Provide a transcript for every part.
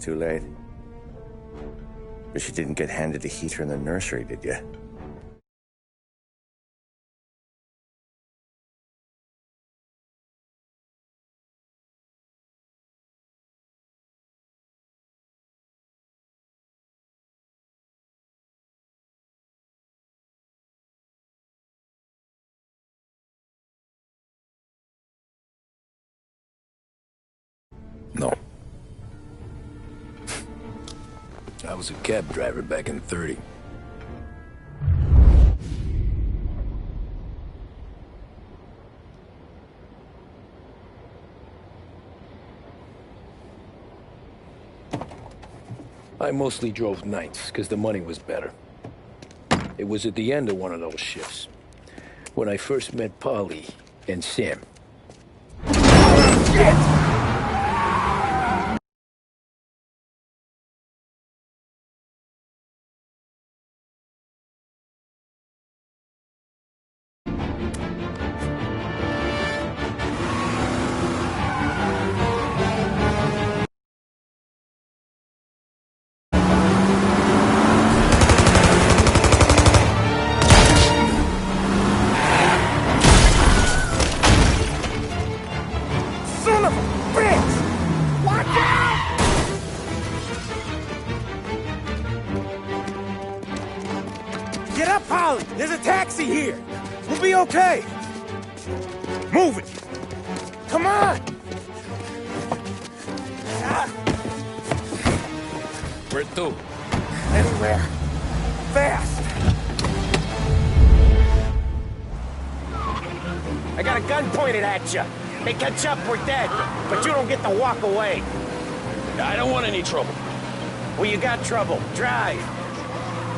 too late. But you didn't get handed a heater in the nursery, did you? No. I was a cab driver back in '30. I mostly drove nights, because the money was better. It was at the end of one of those shifts, when I first met Polly and Sam. Shit! Get up, Polly! There's a taxi here! We'll be okay! Move it! Come on! Where to? Anywhere. Fast! I got a gun pointed at you. They catch up, we're dead. But you don't get to walk away. I don't want any trouble. Well, you got trouble. Drive.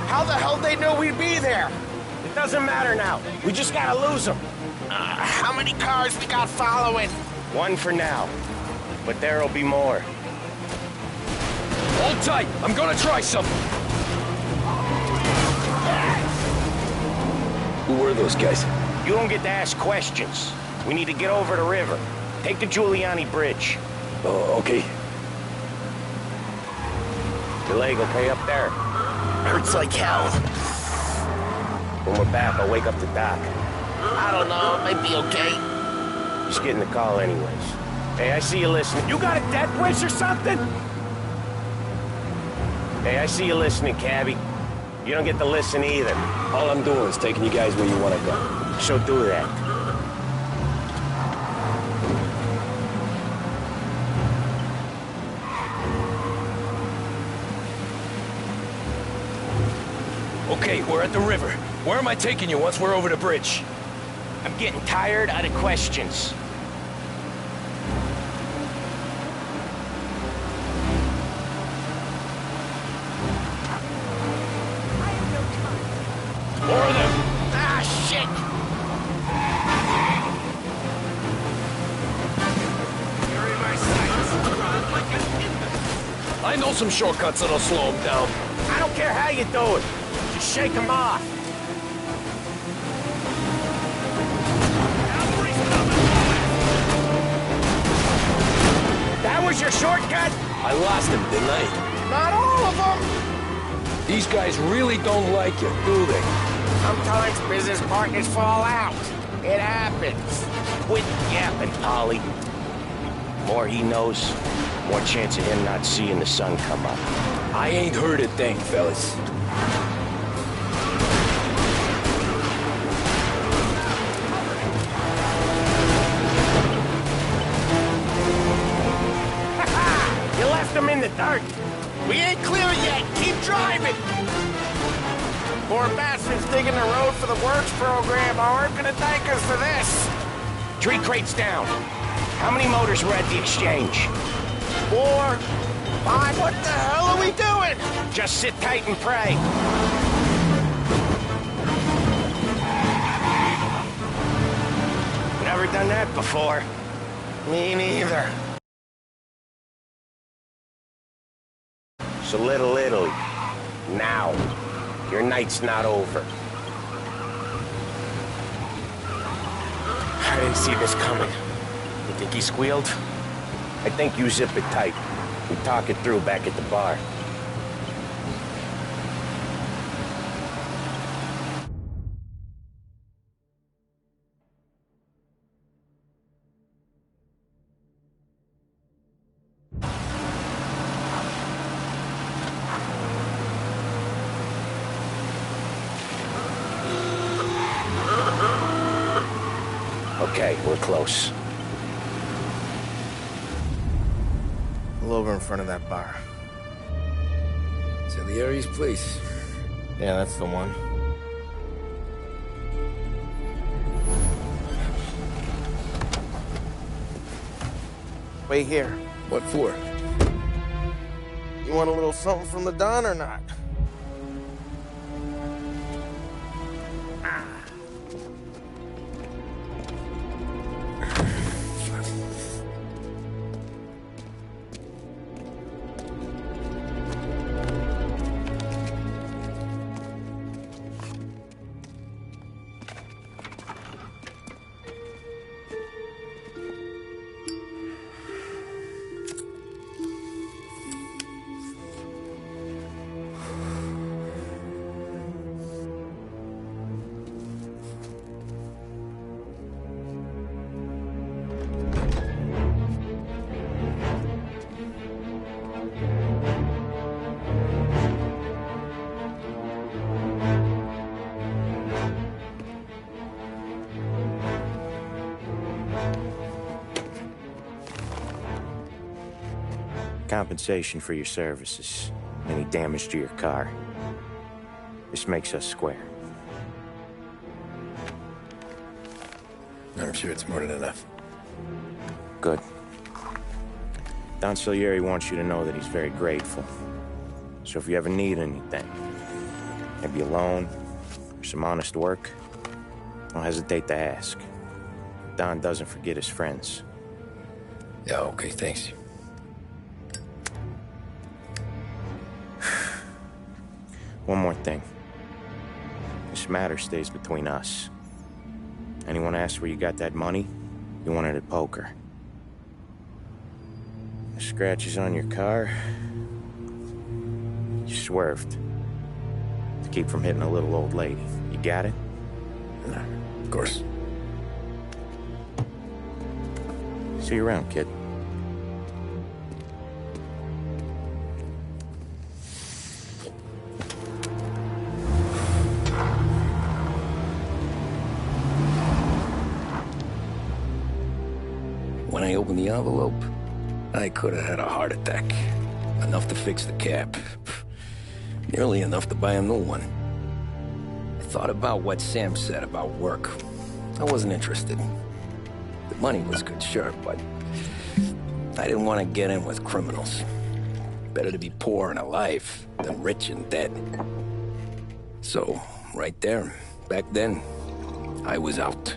How the hell they know we'd be there? It doesn't matter now. We just gotta lose them. How many cars we got following? One for now. But there'll be more. Hold tight. I'm gonna try something. Who were those guys? You don't get to ask questions. We need to get over the river. Take the Giuliani Bridge. Oh, okay. Your leg okay up there? Hurts like hell. When we're back, I'll wake up the doc. I don't know, it might be okay. Just getting the call anyways. Hey, I see you listening. You got a death wish or something? Hey, I see you listening, cabbie. You don't get to listen either. All I'm doing is taking you guys where you want to go. So do that. Okay, we're at the river. Where am I taking you once we're over the bridge? I'm getting tired of the questions. More of them! Ah, shit! You're in my sights. I know some shortcuts that'll slow them down. I don't care how you do it. Just shake them off. That was your shortcut? I lost him, didn't I? Not all of them. These guys really don't like you, do they? Sometimes business partners fall out. It happens. Quit yapping, Polly. More he knows, more chance of him not seeing the sun come up. I ain't heard a thing, fellas. You left them in the dirt. We ain't clear yet. Keep driving. Poor bastards digging the road for the works program aren't gonna thank us for this. 3 crates down. How many motors were at the exchange? 4, 5, what the hell are we doing? Just sit tight and pray. Never done that before. Me neither. So Little Italy. Now. Your night's not over. I didn't see this coming. You think he squealed? I think you zip it tight. We talk it through back at the bar. Okay, we're close. Pull over in front of that bar. Salieri's place. Yeah, that's the one. Wait here. What for? You want a little something from the Don or not? Compensation for your services. Any damage to your car. This makes us square. I'm sure it's more than enough. Good. Don Salieri wants you to know that he's very grateful. So if you ever need anything, maybe a loan or some honest work, don't hesitate to ask. Don doesn't forget his friends. Yeah, okay, thanks. One more thing. This matter stays between us. Anyone asks where you got that money, you won it at poker. The scratches on your car, you swerved to keep from hitting a little old lady. You got it? Of course. See you around, kid. When I opened the envelope, I could have had a heart attack. Enough to fix the cap. Nearly enough to buy a new one. I thought about what Sam said about work. I wasn't interested. The money was good, sure, but I didn't want to get in with criminals. Better to be poor and alive than rich and dead. So, right there, back then, I was out.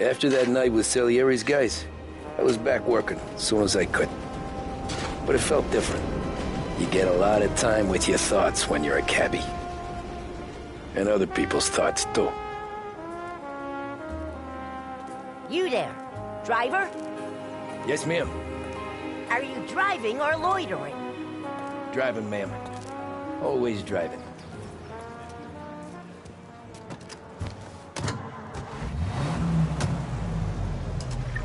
After that night with Salieri's guys, I was back working as soon as I could. But it felt different. You get a lot of time with your thoughts when you're a cabbie. And other people's thoughts, too. You there, driver? Yes, ma'am. Are you driving or loitering? Driving, ma'am. Always driving.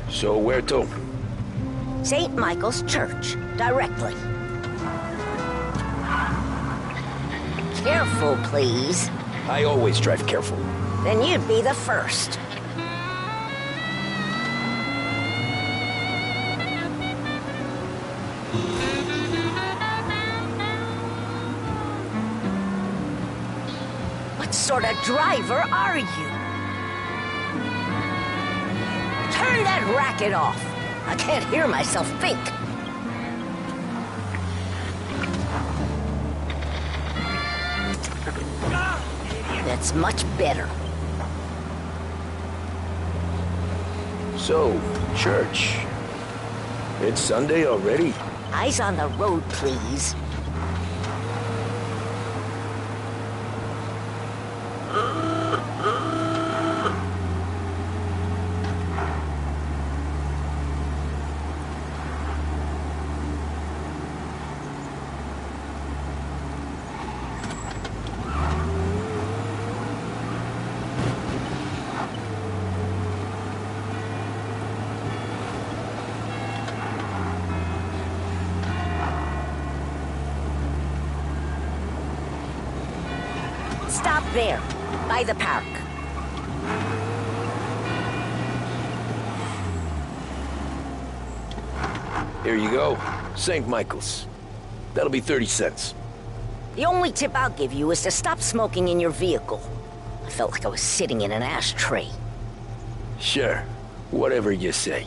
So where to? St. Michael's Church, directly. Careful, please. I always drive careful. Then you'd be the first. What sort of driver are you? Turn that racket off. I can't hear myself think. That's much better. So, church. It's Sunday already? Eyes on the road, please. Stop there, by the park. Here you go. St. Michael's. That'll be 30 cents. The only tip I'll give you is to stop smoking in your vehicle. I felt like I was sitting in an ashtray. Sure. Whatever you say.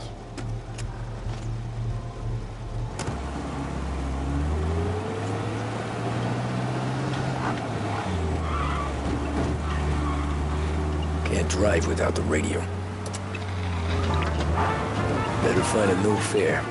Can't drive without the radio. Better find a new fare.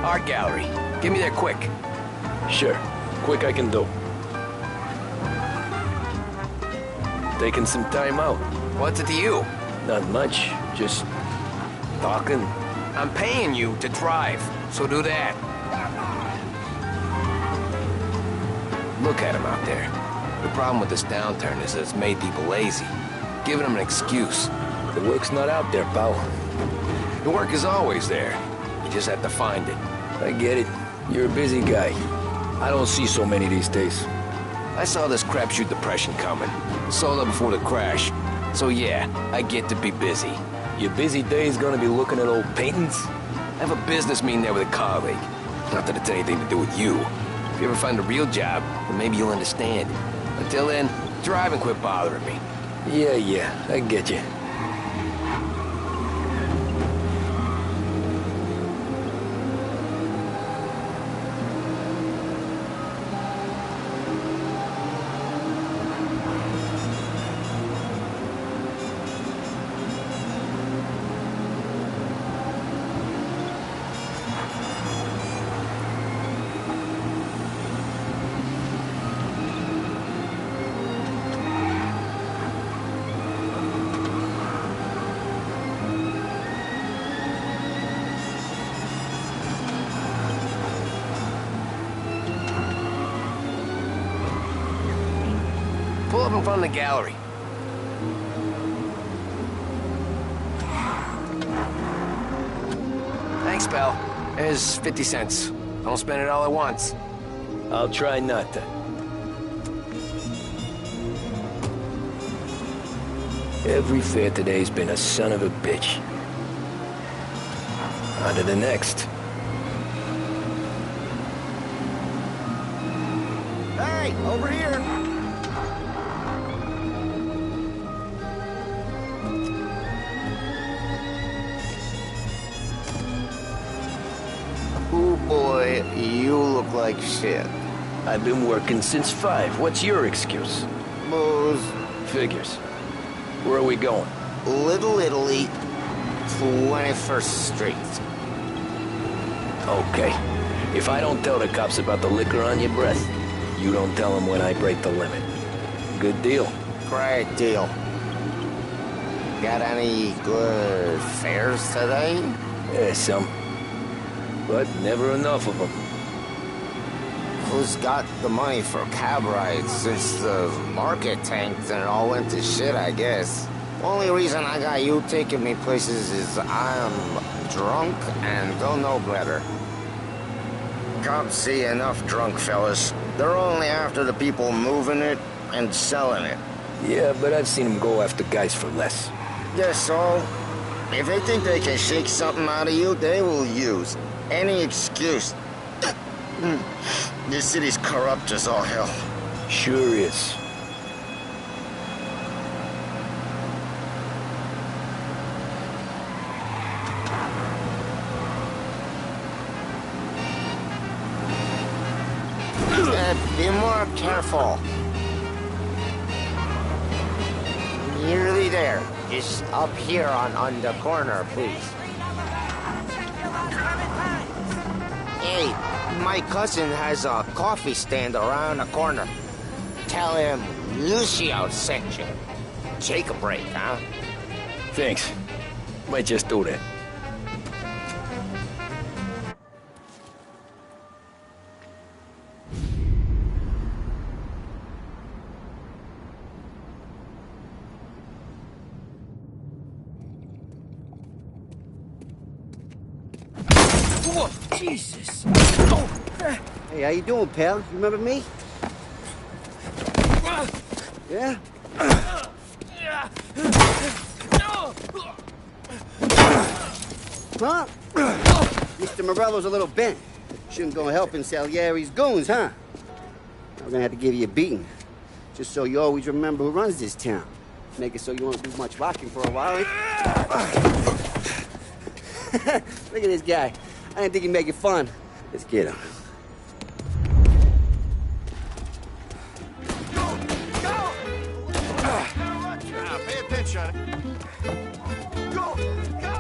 Art gallery. Get me there quick. Sure. Quick I can do. Taking some time out. What's it to you? Not much. Just talking. I'm paying you to drive, so do that. Look at him out there. The problem with this downturn is that it's made people lazy. Giving them an excuse. The work's not out there, pal. The work is always there. You just have to find it. I get it. You're a busy guy. I don't see so many these days. I saw this crapshoot depression coming. Sold up before the crash. So yeah, I get to be busy. Your busy day's gonna be looking at old paintings? I have a business meeting there with a colleague. Not that it's anything to do with you. If you ever find a real job, then maybe you'll understand. Until then, drive and quit bothering me. Yeah, I get you. Pull up in front of the gallery. Thanks, pal. There's 50 cents. Don't spend it all at once. I'll try not to. Every fare today's been a son of a bitch. On to the next. Hey, over here! Ooh, boy, you look like shit. I've been working since 5. What's your excuse? Booze. Figures. Where are we going? Little Italy, 21st Street. Okay. If I don't tell the cops about the liquor on your breath, you don't tell them when I break the limit. Good deal. Great deal. Got any good fares today? Yeah, some. But never enough of them. Who's got the money for cab rides? Since the market tanked and it all went to shit, I guess. Only reason I got you taking me places is I'm drunk and don't know better. Cops see enough drunk fellas. They're only after the people moving it, and selling it. Yeah, but I've seen him go after guys for less. Yeah, so if they think they can shake something out of you, they will use any excuse. This city's corrupt as all hell. Sure is. Be more careful. Nearly there. Just up here on the corner, please. Hey, my cousin has a coffee stand around the corner. Tell him Lucio sent you. Take a break, huh? Thanks. Might just do that. Whoa, Jesus. Hey, how you doing, pal? You remember me? Yeah? Huh? Mr. Morello's a little bent. Shouldn't go helping Salieri's goons, huh? I'm gonna have to give you a beating. Just so you always remember who runs this town. Make it so you won't do much rocking for a while. Look at this guy. I didn't think he'd make it fun. Let's get him. Pay attention. Go! Go!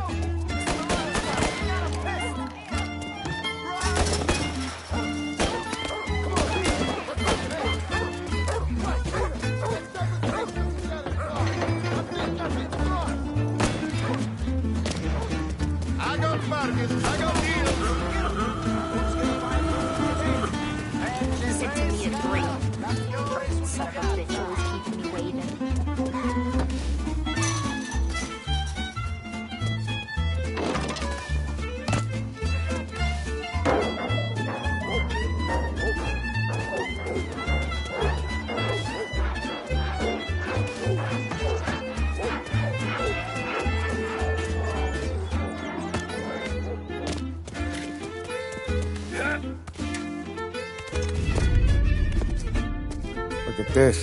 I got Marcus. I got deals. Listen to me at 3. Son of a bitch always keeping me waiting. Look at this.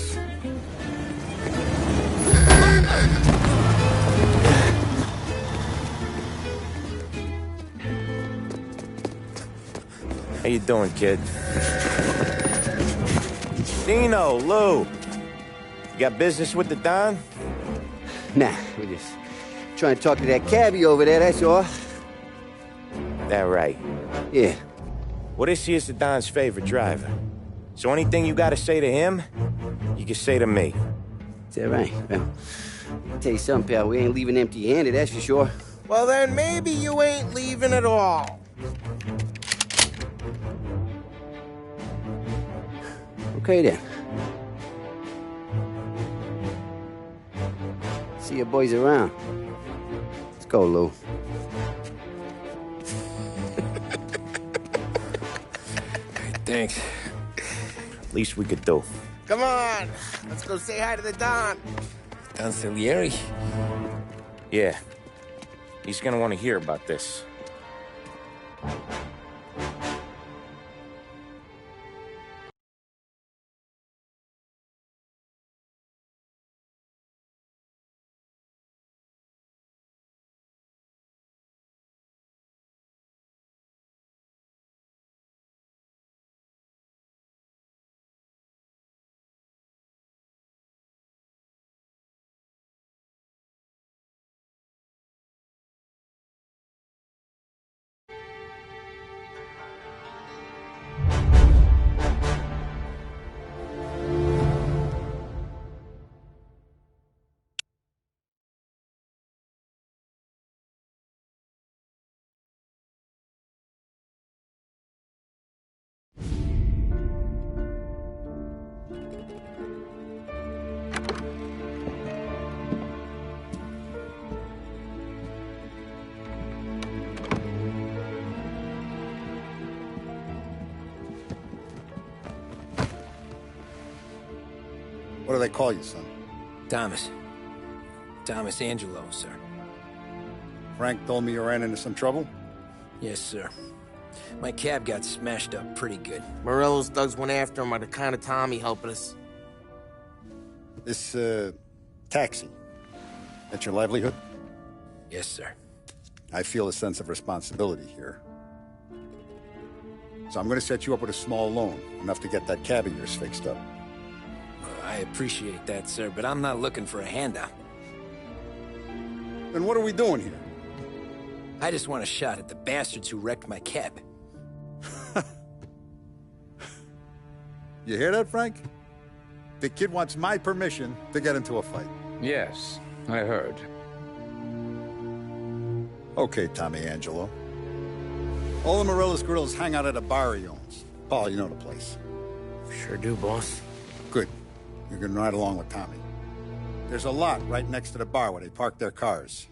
How you doing, kid? Dino, Lou. You got business with the Don? Nah, we're just trying to talk to that cabbie over there, that's all. That right. Yeah. Well, this here's the Don's favorite driver. So anything you gotta say to him, you can say to me. Is that right? Well, I'll tell you something, pal. We ain't leaving empty-handed, that's for sure. Well, then maybe you ain't leaving at all. Okay, then. See your boys around. Let's go, Lou. Thanks. Least we could do. Come on. Let's go say hi to the Don. Don Salieri? Yeah. He's gonna want to hear about this. What do they call you, son? Thomas. Thomas Angelo, sir. Frank told me you ran into some trouble? Yes, sir. My cab got smashed up pretty good. Morello's thugs went after him on account of Tommy helping us. This, taxi. That's your livelihood? Yes, sir. I feel a sense of responsibility here. So I'm gonna set you up with a small loan, enough to get that cab of yours fixed up. I appreciate that, sir, but I'm not looking for a handout. Then what are we doing here? I just want a shot at the bastards who wrecked my cab. You hear that, Frank? The kid wants my permission to get into a fight. Yes, I heard. Okay, Tommy Angelo. All the Morello's girls hang out at a bar he owns. Paul, you know the place. Sure do, boss. Good. You can ride along with Tommy. There's a lot right next to the bar where they park their cars.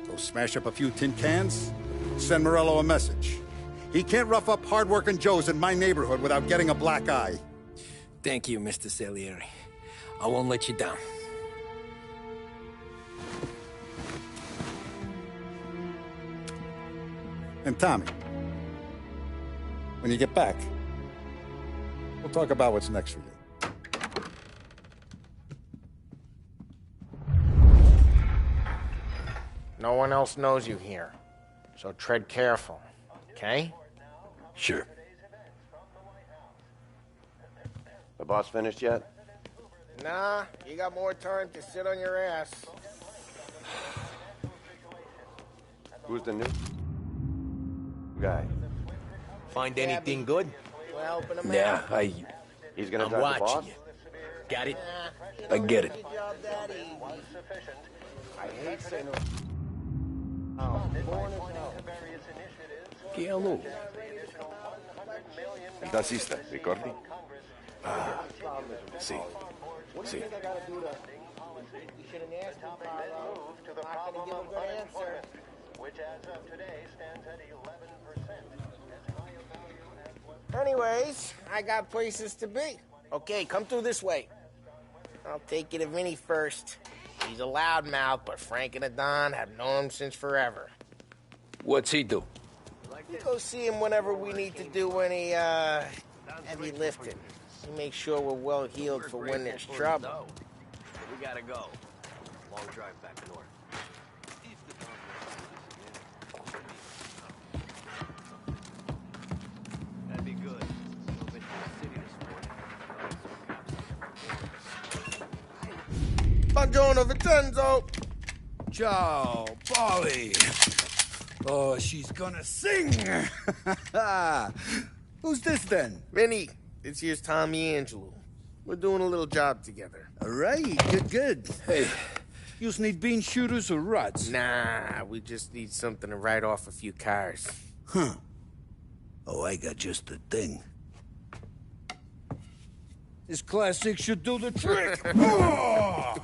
Go smash up a few tin cans, send Morello a message. He can't rough up hard-working Joes in my neighborhood without getting a black eye. Thank you, Mr. Salieri. I won't let you down. And Tommy, when you get back, we'll talk about what's next for you. No one else knows you here, so tread careful, okay? Sure. The boss finished yet? Nah, you got more time to sit on your ass. Who's the new guy? Find anything good? We're helping him Yeah, out. He's gonna I'm talk to the boss? watching you. Got it? I get it. I hate saying Che hello. Il tassista, ricordi? Sì. Sì. Anyways, I got places to be. Okay, come through this way. I'll take you to Vinny first. He's a loudmouth, but Frank and the Don have known him since forever. What's he do? We go see him whenever we need to do any, heavy lifting. He makes sure we're well healed for when there's trouble. We gotta go. Long drive back north. That'd be good. Buongiorno, Vincenzo! Ciao, Polly. Oh, she's gonna sing. Who's this then? Vinny, this here's Tommy Angelo. We're doing a little job together. All right, good. Hey, you need bean shooters or rods? Nah, we just need something to write off a few cars. Huh. Oh, I got just the thing. This classic should do the trick. Oh!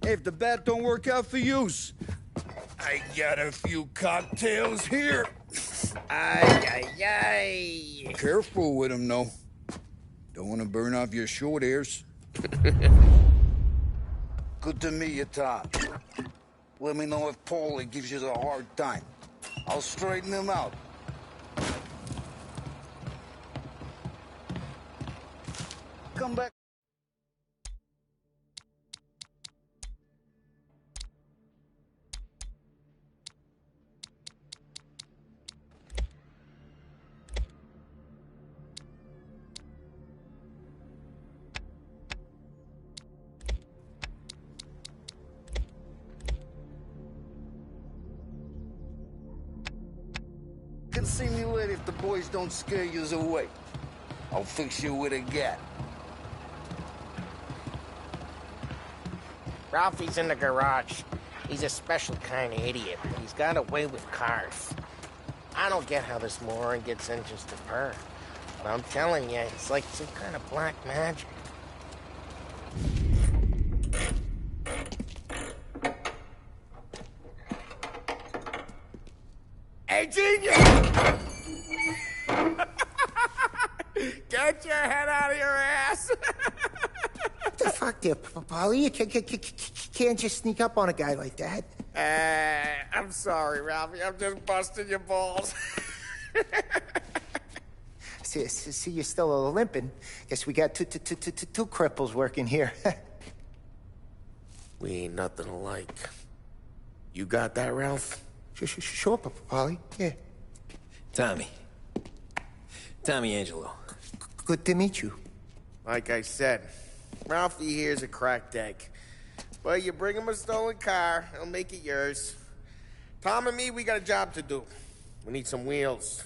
Hey, if the bat don't work out for yous, I got a few cocktails here. Ay, ay, ay. Careful with them, though. Don't want to burn off your short hairs. Good to meet you, Todd. Let me know if Paulie gives you the hard time. I'll straighten him out. Come back. Can see me later if the boys don't scare yous away. I'll fix you with a gat. Ralphie's in the garage. He's a special kind of idiot, but he's got a way with cars. I don't get how this moron gets engines to purr. But I'm telling you, it's like some kind of black magic. Hey, genius! Get Get your head out of your ass! What the fuck there, Paulie? You can't just sneak up on a guy like that. I'm sorry, Ralphie. I'm just busting your balls. See, you're still limping. Guess we got two cripples working here. We ain't nothing alike. You got that, Ralph? Sure, Paulie. Yeah. Tommy Angelo. Good to meet you. Like I said, Ralphie here's a cracked egg. But you bring him a stolen car, he'll make it yours. Tom and me, we got a job to do. We need some wheels.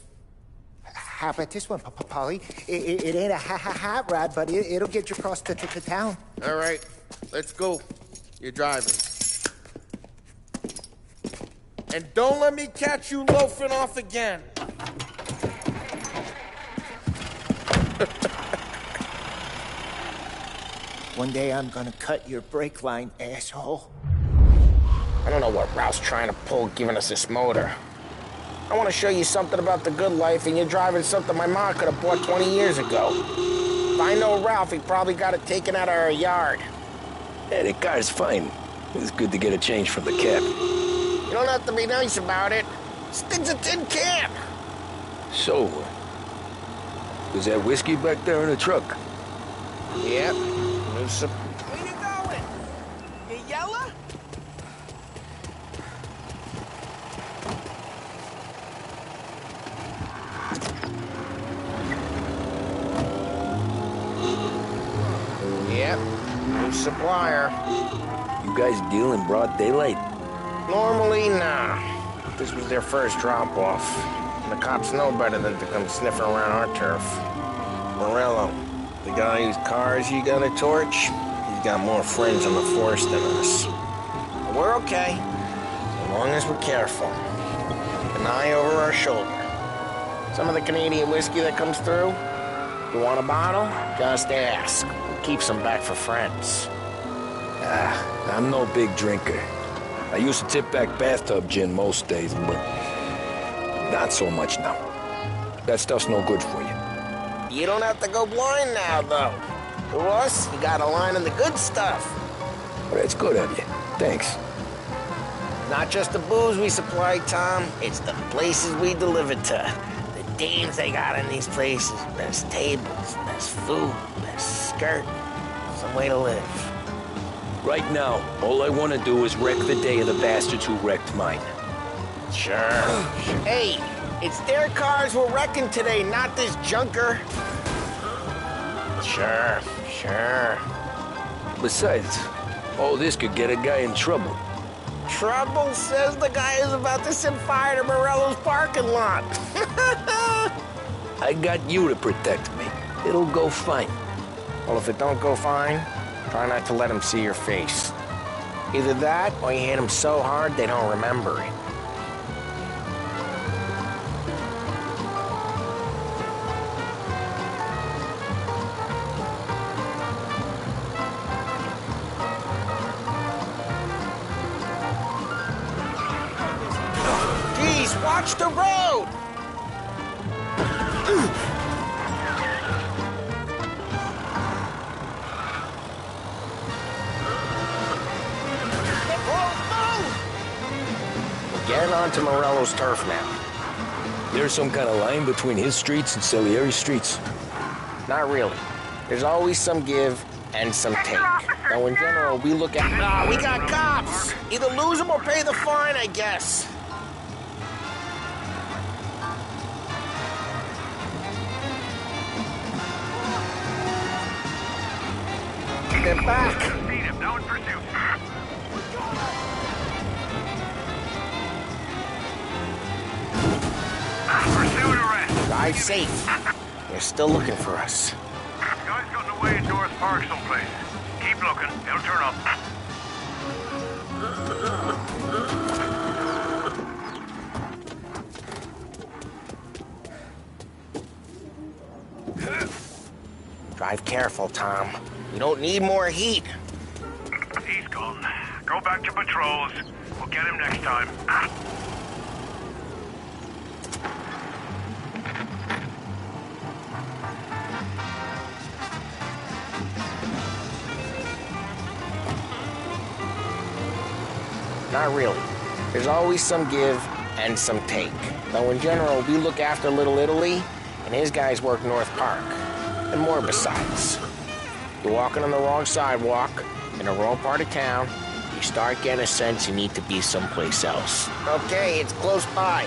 How about this one, Paulie? It ain't a hot rod, but it'll get you across to town. All right, let's go. You're driving. And don't let me catch you loafing off again. One day I'm gonna cut your brake line, asshole. I don't know what Ralph's trying to pull giving us this motor. I want to show you something about the good life, and you're driving something my mom could have bought 20 years ago. If I know Ralph, he probably got it taken out of our yard. Yeah, the car's fine. It's good to get a change from the cab. You don't have to be nice about it. Stig's a tin can. So, was that whiskey back there in the truck? Yep. Where you going? You yellow? Yep. New supplier. You guys deal in broad daylight? Normally, nah. This was their first drop-off. And the cops know better than to come sniffing around our turf. Morello, the guy whose cars you got a torch, he's got more friends on the force than us. But we're okay, as long as we're careful. Keep an eye over our shoulder. Some of the Canadian whiskey that comes through, you want a bottle? Just ask. We'll keep some back for friends. I'm no big drinker. I used to tip back bathtub gin most days, but not so much now. That stuff's no good for you. You don't have to go blind now, though. To us, you got a line on the good stuff. Well, that's good of you. Thanks. Not just the booze we supply, Tom. It's the places we deliver to. The dames they got in these places. Best tables, best food, best skirt. Some way to live. Right now, all I want to do is wreck the day of the bastards who wrecked mine. Sure. Hey, it's their cars we're wrecking today, not this junker. Sure. Besides, all this could get a guy in trouble. Trouble says the guy is about to set fire to Morello's parking lot. I got you to protect me. It'll go fine. Well, if it don't go fine, try not to let them see your face. Either that, or you hit them so hard they don't remember it. Geez, watch the road! Get onto Morello's turf now. There's some kind of line between his streets and Salieri's streets. Not really. There's always some give and some take. Now, in general, we look at... we got cops! Either lose them or pay the fine, I guess. They're back. See him, now in pursuit. Pursuit arrest. Drive safe. They're still looking for us. Guy's gotten away in North Park someplace. Keep looking, he'll turn up. Drive careful, Tom. We don't need more heat. He's gone. Go back to patrols. We'll get him next time. Not really. There's always some give and some take. Though in general, we look after Little Italy, and his guys work North Park. And more besides. You're walking on the wrong sidewalk, in the wrong part of town, you start getting a sense you need to be someplace else. Okay, it's close by.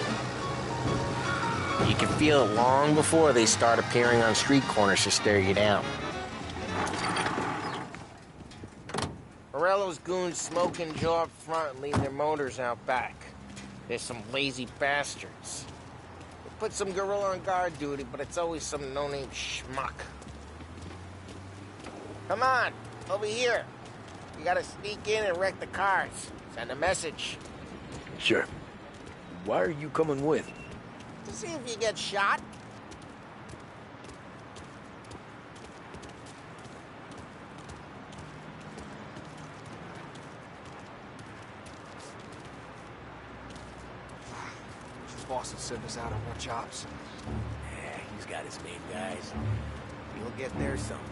You can feel it long before they start appearing on street corners to stare you down. Morello's goons smoke and jaw up front and leave their motors out back. They're some lazy bastards. They put some gorilla on guard duty, but it's always some no-name schmuck. Come on, over here. You gotta sneak in and wreck the cars. Send a message. Sure. Why are you coming with? To see if you get shot. Boss will send us out on more jobs. Yeah, he's got his main guys. He'll get there someday.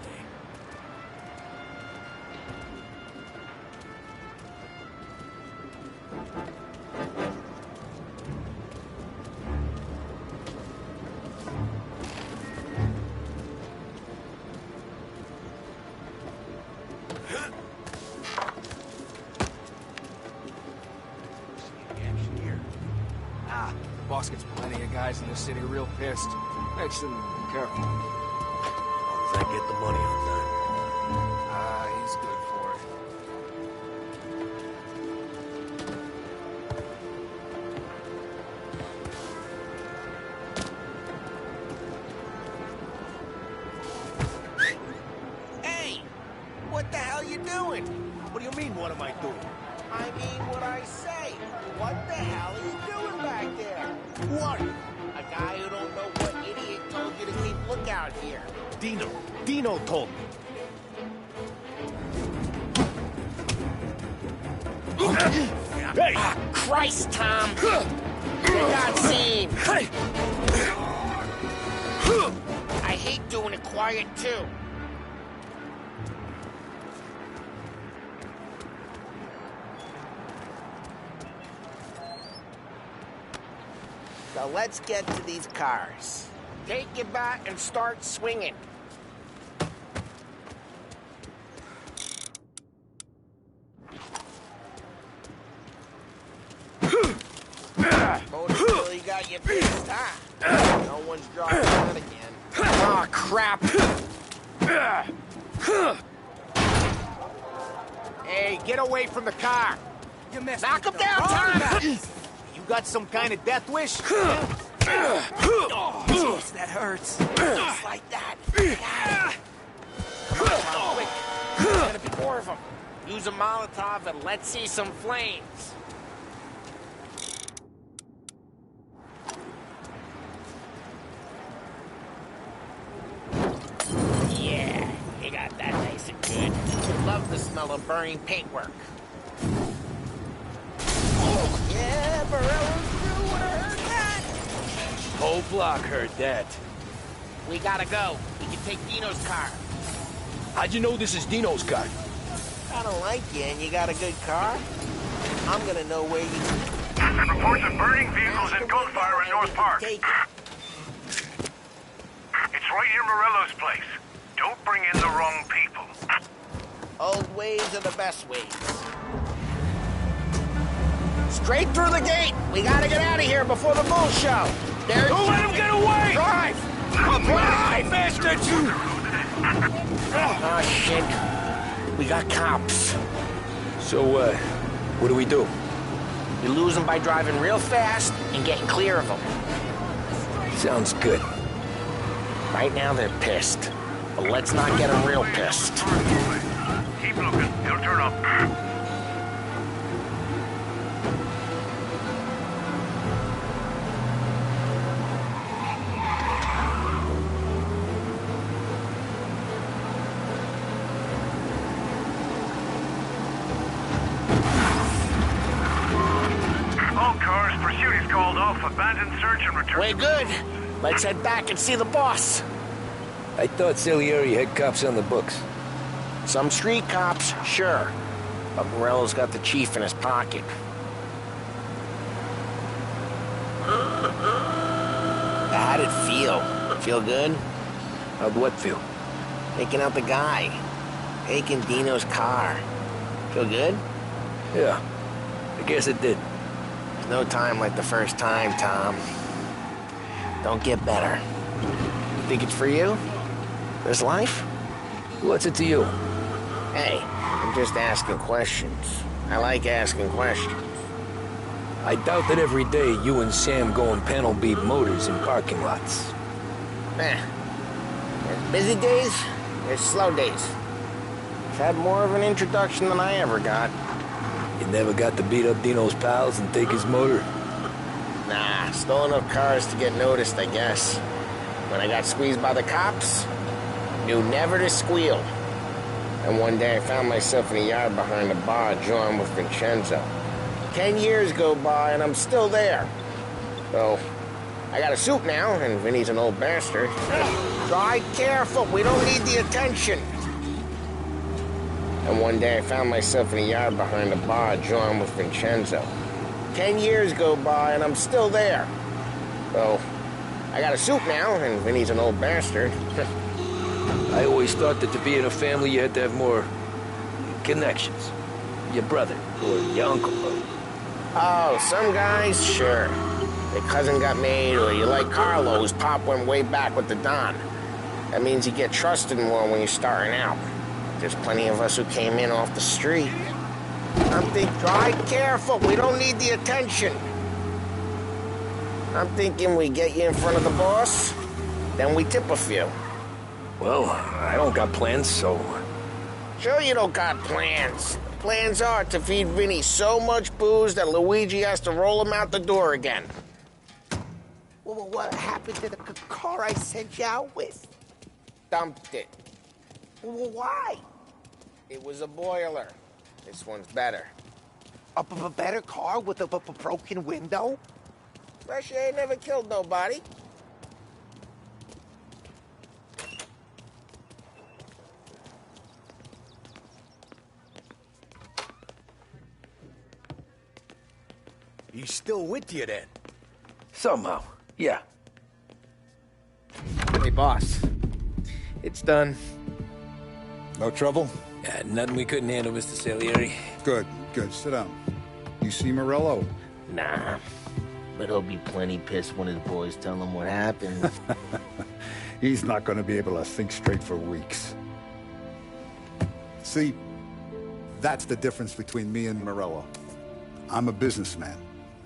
Boss gets plenty of guys in the city real pissed. Makes them careful. As long as I get the money on time. He's good for it. Hey! What the hell you doing? What do you mean, what am I doing? I mean what I say. What the hell are you doing back there? What? A guy who don't know what idiot told you to keep lookout here. Dino told me. Hey! Ah, Christ, Tom! You got seen! I hate doing it quiet, too. So let's get to these cars. Take your bat and start swinging. Motor really got you pissed, huh? No one's dropping that again. Oh, crap! Hey, get away from the car! You messed Knock him down, Tom! You got some kind of death wish? Oh, jeez, that hurts. Just like that. Come on, Tom, quick. There's gonna be more of them. Use a Molotov and let's see some flames. Yeah, you got that nice and good. Love the smell of burning paintwork. Yeah, Morello's crew would have heard that. Whole block heard that. We gotta go. We can take Dino's car. How'd you know this is Dino's car? I don't like you and you got a good car. I'm gonna know where you... Reports of burning vehicles and gunfire in North Park. It's right near Morello's place. Don't bring in the wrong people. Old ways are the best ways. Straight through the gate! We gotta get out of here before the bull show! There's... Don't let him get away! Drive! Drive, bastards! Oh, shit. We got cops. So, what do we do? You lose them by driving real fast and getting clear of them. Sounds good. Right now they're pissed. But let's not get them real pissed. Keep looking. He'll turn up. All cars, pursuit is called off. Abandoned search and return. We're good. Let's head back and see the boss. I thought Salieri had cops on the books. Some street cops, sure. But Morello's got the chief in his pocket. How'd it feel? Feel good? How'd what feel? Taking out the guy. Taking Dino's car. Feel good? Yeah, I guess it did. There's no time like the first time, Tom. Don't get better. You think it's for you? This life? What's it to you? Hey, I'm just asking questions. I like asking questions. I doubt that every day you and Sam go and panel beat motors in parking lots. There's busy days, there's slow days. I've had more of an introduction than I ever got. You never got to beat up Dino's pals and take his motor? Nah, stole enough cars to get noticed, I guess. When I got squeezed by the cops, knew never to squeal. And one day I found myself in a yard behind a bar drawing with Vincenzo. 10 years go by and I'm still there. So, I got a suit now, and Vinny's an old bastard. Drive careful, we don't need the attention. And one day I found myself in a yard behind a bar drawing with Vincenzo. 10 years go by and I'm still there. So, I got a suit now, and Vinny's an old bastard. I always thought that to be in a family you had to have more connections. Your brother, or your uncle. Oh, some guys, sure. Their cousin got made, or you like Carlos, Pop went way back with the Don. That means you get trusted more when you're starting out. There's plenty of us who came in off the street. I'm thinking, drive careful, we don't need the attention. I'm thinking we get you in front of the boss, then we tip a few. Well, I don't got plans, so... Sure you don't got plans. Plans are to feed Vinny so much booze that Luigi has to roll him out the door again. Well, what happened to the car I sent you out with? Dumped it. Well, why? It was a boiler. This one's better. A better car with a broken window? Fresh air never killed nobody. He's still with you then? Somehow, yeah. Hey, boss. It's done. No trouble? Yeah, nothing we couldn't handle, Mr. Salieri. Good, good. Sit down. You see Morello? Nah. But he'll be plenty pissed when his boys tell him what happened. He's not going to be able to think straight for weeks. See, that's the difference between me and Morello. I'm a businessman.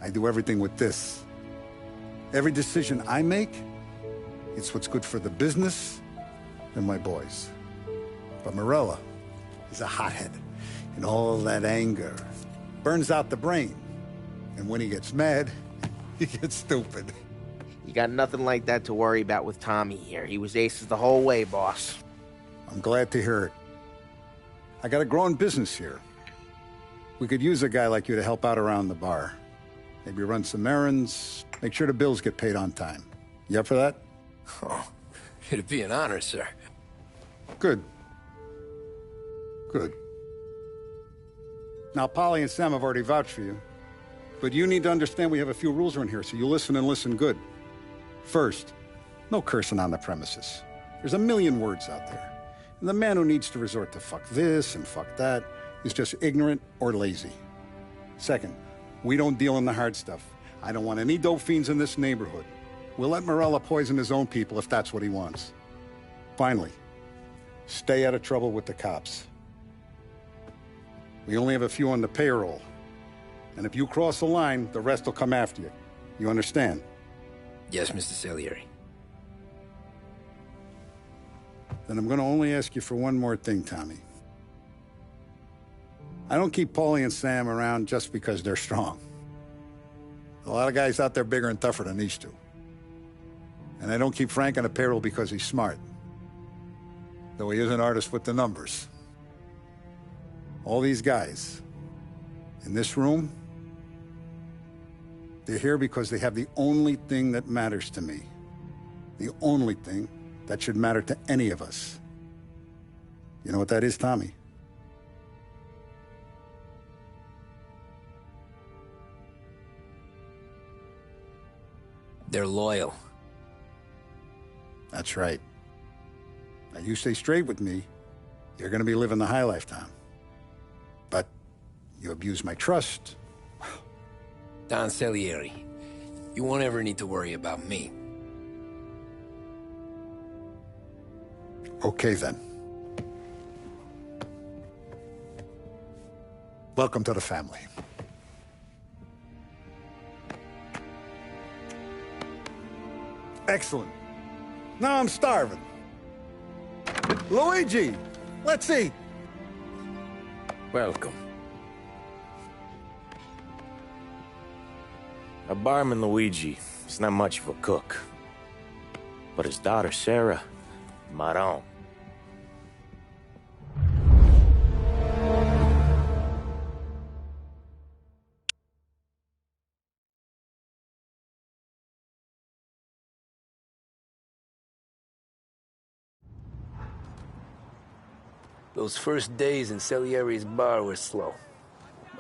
I do everything with this. Every decision I make, it's what's good for the business and my boys. But Morello is a hothead, and all that anger burns out the brain. And when he gets mad, he gets stupid. You got nothing like that to worry about with Tommy here. He was aces the whole way, boss. I'm glad to hear it. I got a growing business here. We could use a guy like you to help out around the bar. Maybe run some errands, make sure the bills get paid on time. You up for that? Oh, it'd be an honor, sir. Good. Good. Now, Polly and Sam have already vouched for you. But you need to understand we have a few rules around here, so you listen and listen good. First, no cursing on the premises. There's a million words out there. And the man who needs to resort to fuck this and fuck that is just ignorant or lazy. Second, we don't deal in the hard stuff. I don't want any dope fiends in this neighborhood. We'll let Morella poison his own people if that's what he wants. Finally, stay out of trouble with the cops. We only have a few on the payroll. And if you cross the line, the rest will come after you. You understand? Yes, Mr. Salieri. Then I'm going to only ask you for one more thing, Tommy. I don't keep Paulie and Sam around just because they're strong. A lot of guys out there bigger and tougher than these two. And I don't keep Frank on the payroll because he's smart. Though he is an artist with the numbers. All these guys in this room, they're here because they have the only thing that matters to me. The only thing that should matter to any of us. You know what that is, Tommy? They're loyal. That's right. Now, you stay straight with me, you're gonna be living the high life, Tom. But you abuse my trust. Don Salieri, you won't ever need to worry about me. Okay, then. Welcome to the family. Excellent. Now I'm starving. Luigi, let's eat. Welcome. Our barman Luigi is not much of a cook. But his daughter Sarah, Maron. Those first days in Salieri's bar were slow.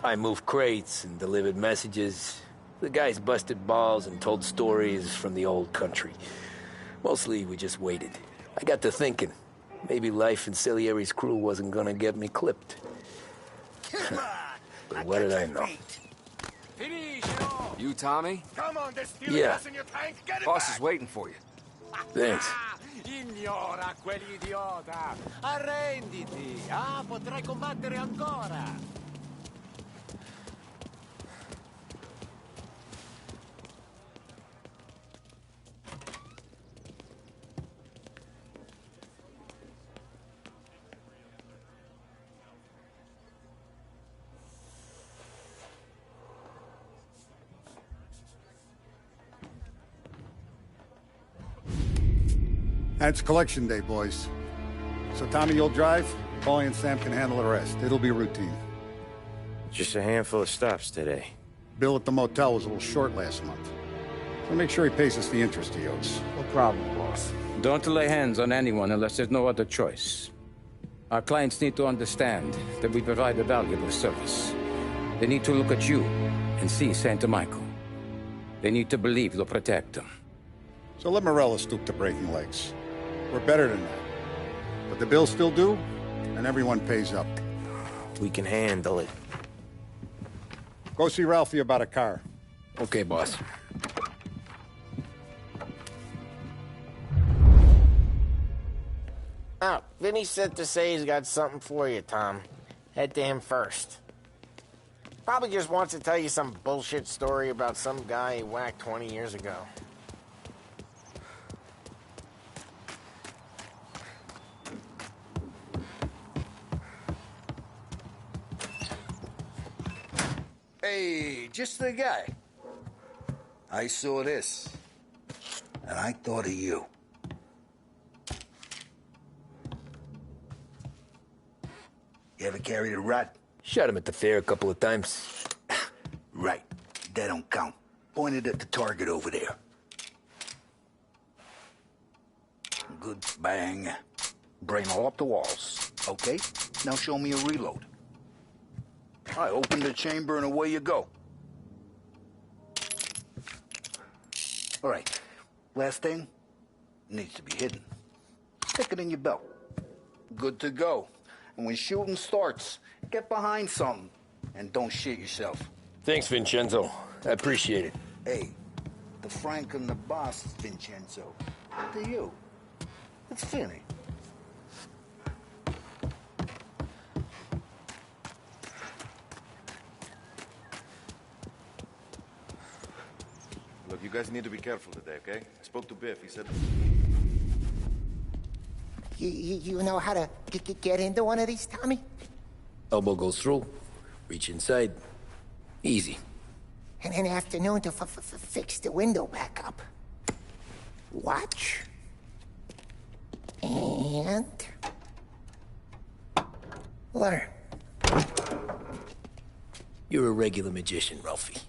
I moved crates and delivered messages. The guys busted balls and told stories from the old country. Mostly, we just waited. I got to thinking, maybe life in Salieri's crew wasn't gonna get me clipped. But what did I know? You, Tommy? Come on, there's still Yeah. gas in your tank. Get it Boss back. is waiting for you. Thanks. Ignora quell'idiota! Arrenditi! Ah, potrai combattere ancora! And it's collection day, boys. So Tommy, you'll drive. Paulie and Sam can handle the rest. It'll be routine. Just a handful of stops today. Bill at the motel was a little short last month. So make sure he pays us the interest he owes. No problem, boss. Don't lay hands on anyone unless there's no other choice. Our clients need to understand that we provide a valuable service. They need to look at you and see Santa Michael. They need to believe you'll protect them. So let Morella stoop to breaking legs. We're better than that. But the bills still due, and everyone pays up. We can handle it. Go see Ralphie about a car. Okay, boss. Oh, Vinny said to say he's got something for you, Tom. Head to him first. Probably just wants to tell you some bullshit story about some guy he whacked 20 years ago. Hey, just the guy. I saw this, and I thought of you. You ever carried a rat? Shot him at the fair a couple of times. Right. That don't count. Pointed at the target over there. Good bang. Brain all up the walls. Okay, now show me a reload. I open the chamber and away you go. All right, last thing, needs to be hidden. Stick it in your belt. Good to go. And when shooting starts, get behind something and don't shit yourself. Thanks, Vincenzo. I appreciate it. Hey, the Frank and the boss, Vincenzo. To you. It's Finny. Look, you guys need to be careful today, okay? I spoke to Biff. He said... You know how to get into one of these, Tommy? Elbow goes through. Reach inside. Easy. And an afternoon to fix the window back up. Watch. And... learn. You're a regular magician, Ralphie.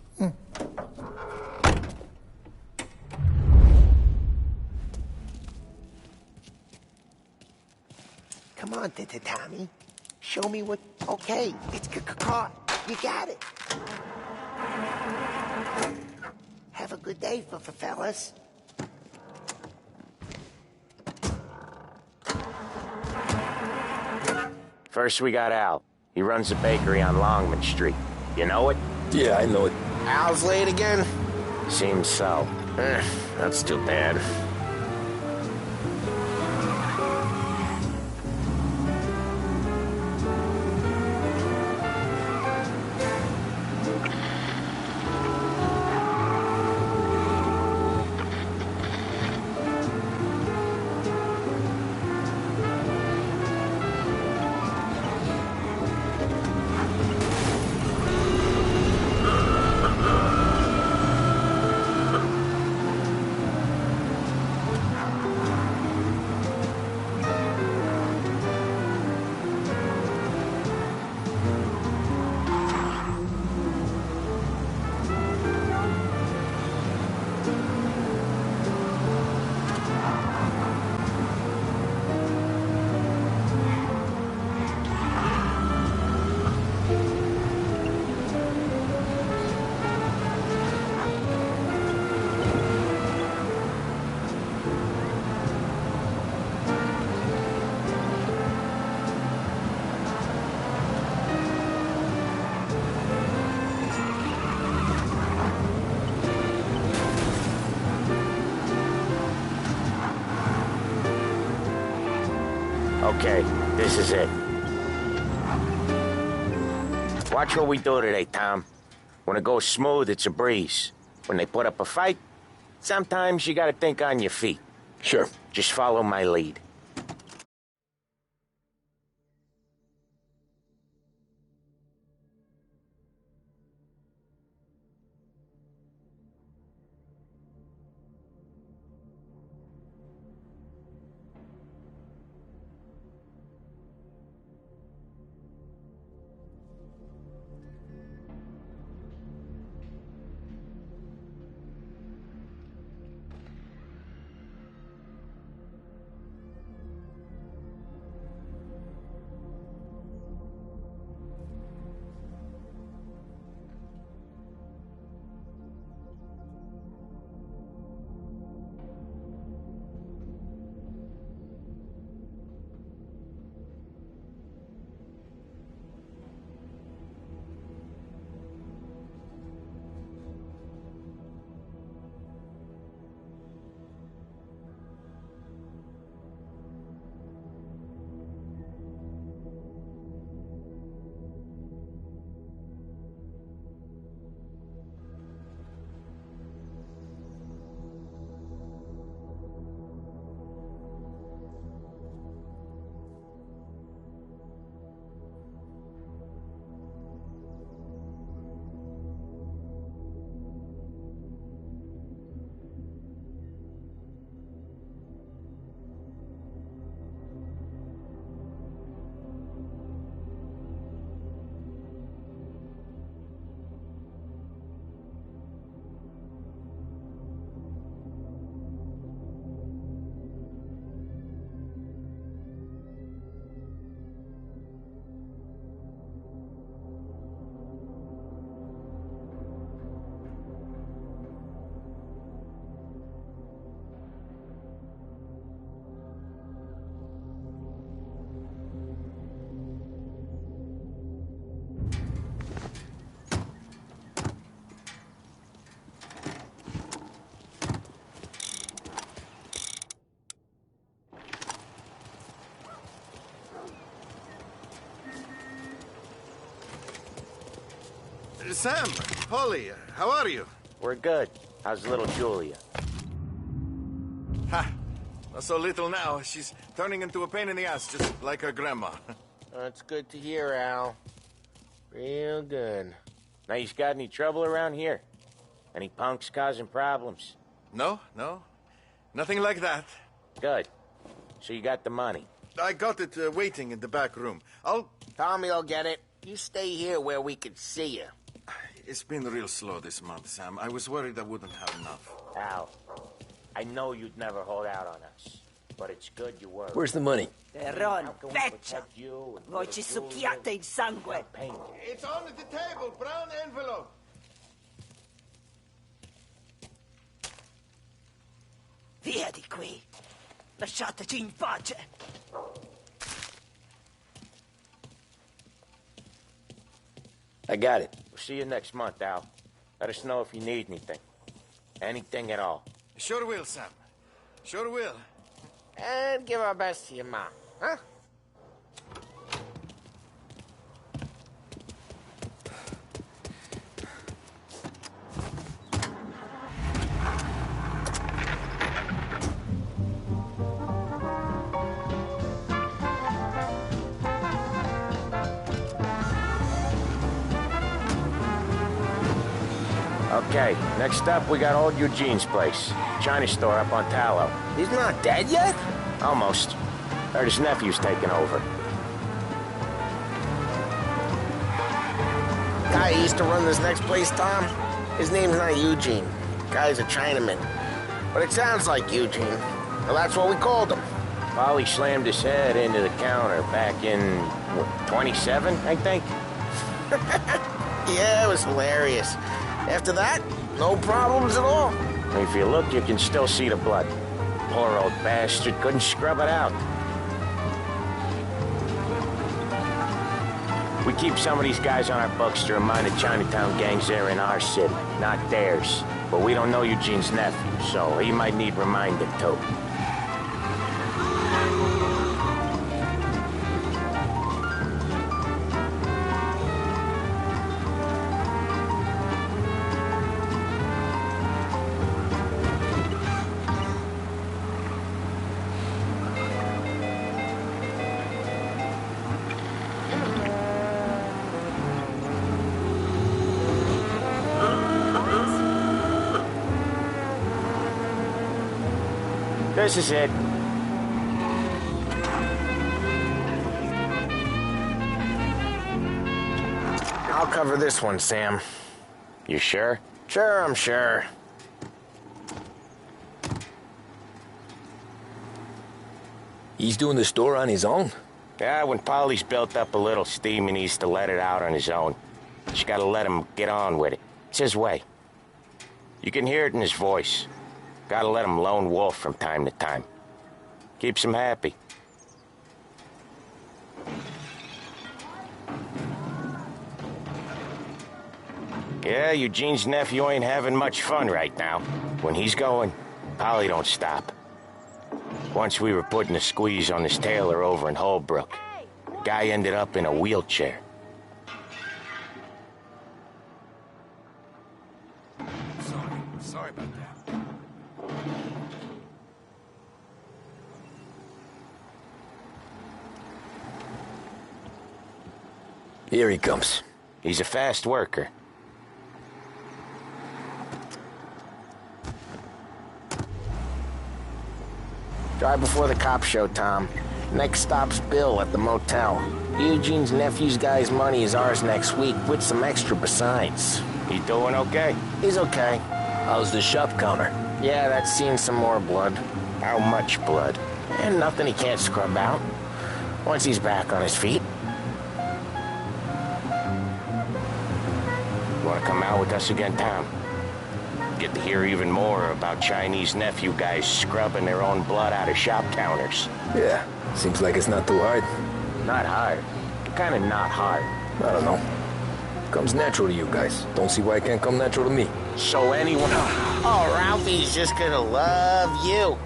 Come on, Tommy. Show me what... Okay, it's caught. You got it. Have a good day, fellas. First we got Al. He runs a bakery on Longman Street. You know it? Yeah, I know it. Al's late again? Seems so. That's too bad. Okay, this is it. Watch what we do today, Tom. When it goes smooth, it's a breeze. When they put up a fight, sometimes you gotta think on your feet. Sure. Just follow my lead. Sam, Polly, how are you? We're good. How's little Julia? Ha! Not so little now. She's turning into a pain in the ass, just like her grandma. That's good to hear, Al. Real good. Now, you got any trouble around here? Any punks causing problems? No. Nothing like that. Good. So you got the money? I got it waiting in the back room. Tommy'll get it. You stay here where we can see you. It's been real slow this month, Sam. I was worried I wouldn't have enough. Al, I know you'd never hold out on us, but it's good you were. Where's the money? Terron, feccia! Voi ci succhiate il sangue! It's on the table, brown envelope. Via di qui! Lasciateci in pace! I got it. We'll see you next month, Al. Let us know if you need anything. Anything at all. Sure will, Sam. Sure will. And give our best to your mom, huh? Okay, next up, we got old Eugene's place. China store up on Tallow. He's not dead yet? Almost. Heard his nephew's taking over. Guy who used to run this next place, Tom? His name's not Eugene. Guy's a Chinaman. But it sounds like Eugene. Well, that's what we called him. Polly slammed his head into the counter back in, what, 27, I think? Yeah, it was hilarious. After that, no problems at all. If you look, you can still see the blood. Poor old bastard couldn't scrub it out. We keep some of these guys on our books to remind the Chinatown gangs they're in our city, not theirs. But we don't know Eugene's nephew, so he might need reminding too. This is it. I'll cover this one, Sam. You sure? Sure, I'm sure. He's doing the store on his own? Yeah, when Polly's built up a little steam, he needs to let it out on his own. Just gotta let him get on with it. It's his way. You can hear it in his voice. Gotta let him lone wolf from time to time. Keeps him happy. Yeah, Eugene's nephew ain't having much fun right now. When he's going, Polly don't stop. Once we were putting a squeeze on this tailor over in Holbrook. The guy ended up in a wheelchair. Sorry about that. Here he comes. He's a fast worker. Drive before the cops show, Tom. Next stop's Bill at the motel. Eugene's nephew's guy's money is ours next week, with some extra besides. He doing okay? He's okay. How's the shop counter? Yeah, that's seen some more blood. How much blood? And nothing he can't scrub out. Once he's back on his feet. You want to come out with us again, Tom? Get to hear even more about Chinese nephew guys scrubbing their own blood out of shop counters. Yeah, seems like it's not too hard. Not hard. Kind of not hard. I don't know. Comes natural to you guys. Don't see why it can't come natural to me. So anyone... Oh, Ralphie's just gonna love you.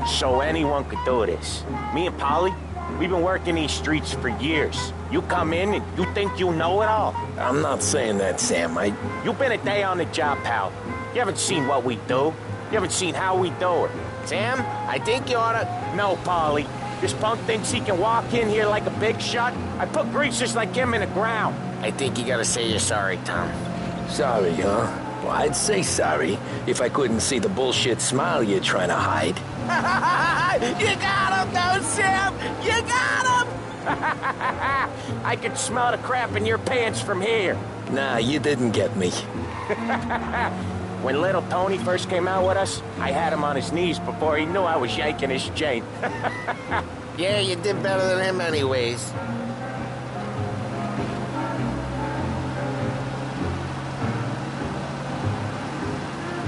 So anyone could do this. Me and Polly, we've been working these streets for years. You come in and you think you know it all. I'm not saying that, Sam. You've been a day on the job, pal. You haven't seen what we do. You haven't seen how we do it. Sam, I think you oughta... No, Polly. This punk thinks he can walk in here like a big shot. I put greasers like him in the ground. I think you gotta say you're sorry, Tom. Sorry, huh? Well, I'd say sorry if I couldn't see the bullshit smile you're trying to hide. You got him, though, Sam! You got him! I could smell the crap in your pants from here. Nah, you didn't get me. When little Tony first came out with us, I had him on his knees before he knew I was yanking his chain. Yeah, you did better than him anyways.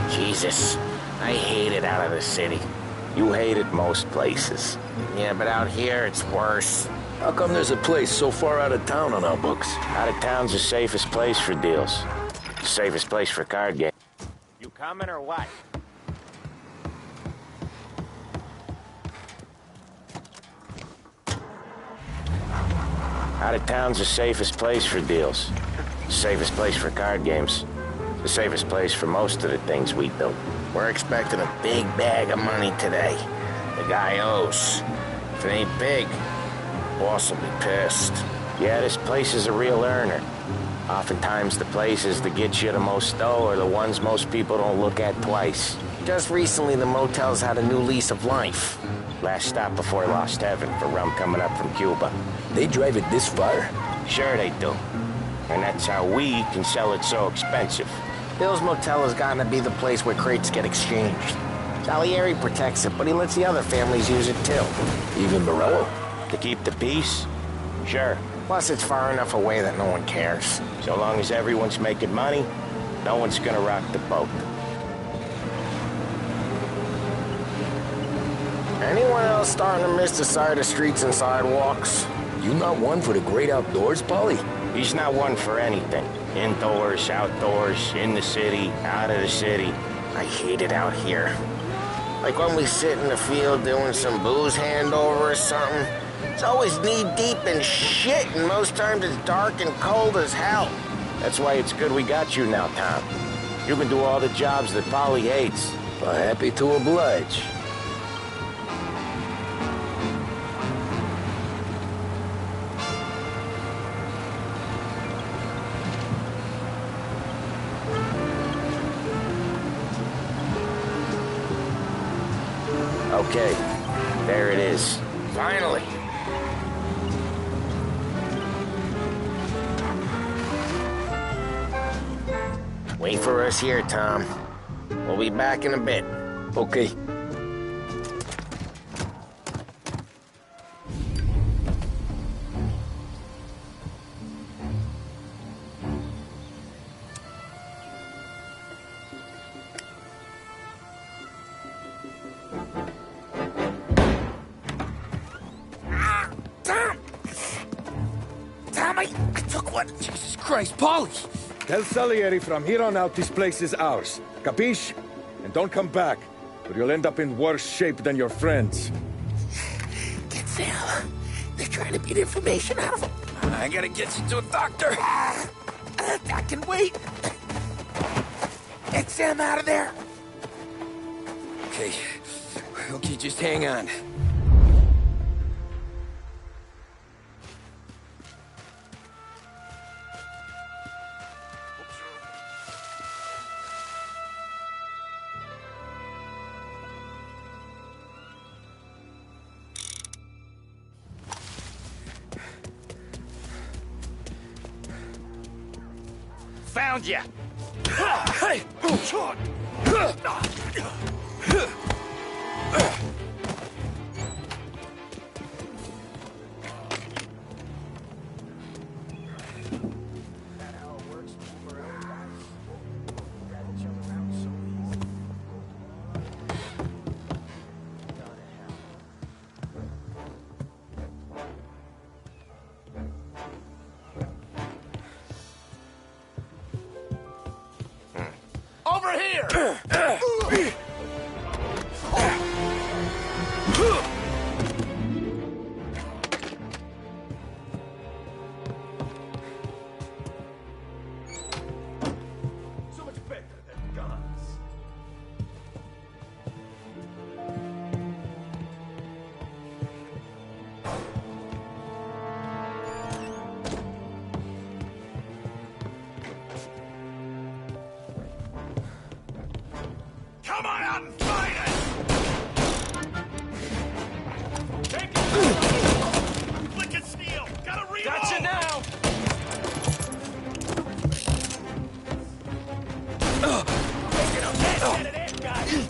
Jesus, I hate it out of the city. You hate it most places. Yeah, but out here it's worse. How come there's a place so far out of town on our books? Out of town's the safest place for deals. The safest place for card games. You coming or what? Out of town's the safest place for deals. The safest place for card games. The safest place for most of the things we do. We're expecting a big bag of money today. The guy owes. If it ain't big, boss will be pissed. Yeah, this place is a real earner. Oftentimes the places that get you the most dough are the ones most people don't look at twice. Just recently, the motel's had a new lease of life. Last stop before Lost Heaven for rum coming up from Cuba. They drive it this far? Sure they do. And that's how we can sell it so expensive. Bill's Motel has gotten to be the place where crates get exchanged. Salieri protects it, but he lets the other families use it too. Even Morello? To keep the peace? Sure. Plus, it's far enough away that no one cares. So long as everyone's making money, no one's gonna rock the boat. Anyone else starting to miss the side of streets and sidewalks? You not one for the great outdoors, Paulie? He's not one for anything. Indoors, outdoors, in the city, out of the city. I hate it out here. Like when we sit in the field doing some booze handover or something. It's always knee-deep in shit, and most times it's dark and cold as hell. That's why it's good we got you now, Tom. You can do all the jobs that Polly hates. Well, happy to oblige. Okay, there it is. Finally. Wait for us here, Tom. We'll be back in a bit. Okay. Tom, I took one. Jesus Christ, Paulie! Tell Salieri from here on out this place is ours. Capiche? And don't come back, or you'll end up in worse shape than your friends. Get Sam. They're trying to beat information out of him. I gotta get you to a doctor. I can wait. Get Sam out of there. Okay. Okay, just hang on. Found ya! Hey! Over here! Come on out and fight it! Take it! Flick and steal! Gotta reload! Gotcha now! Get it in, guys!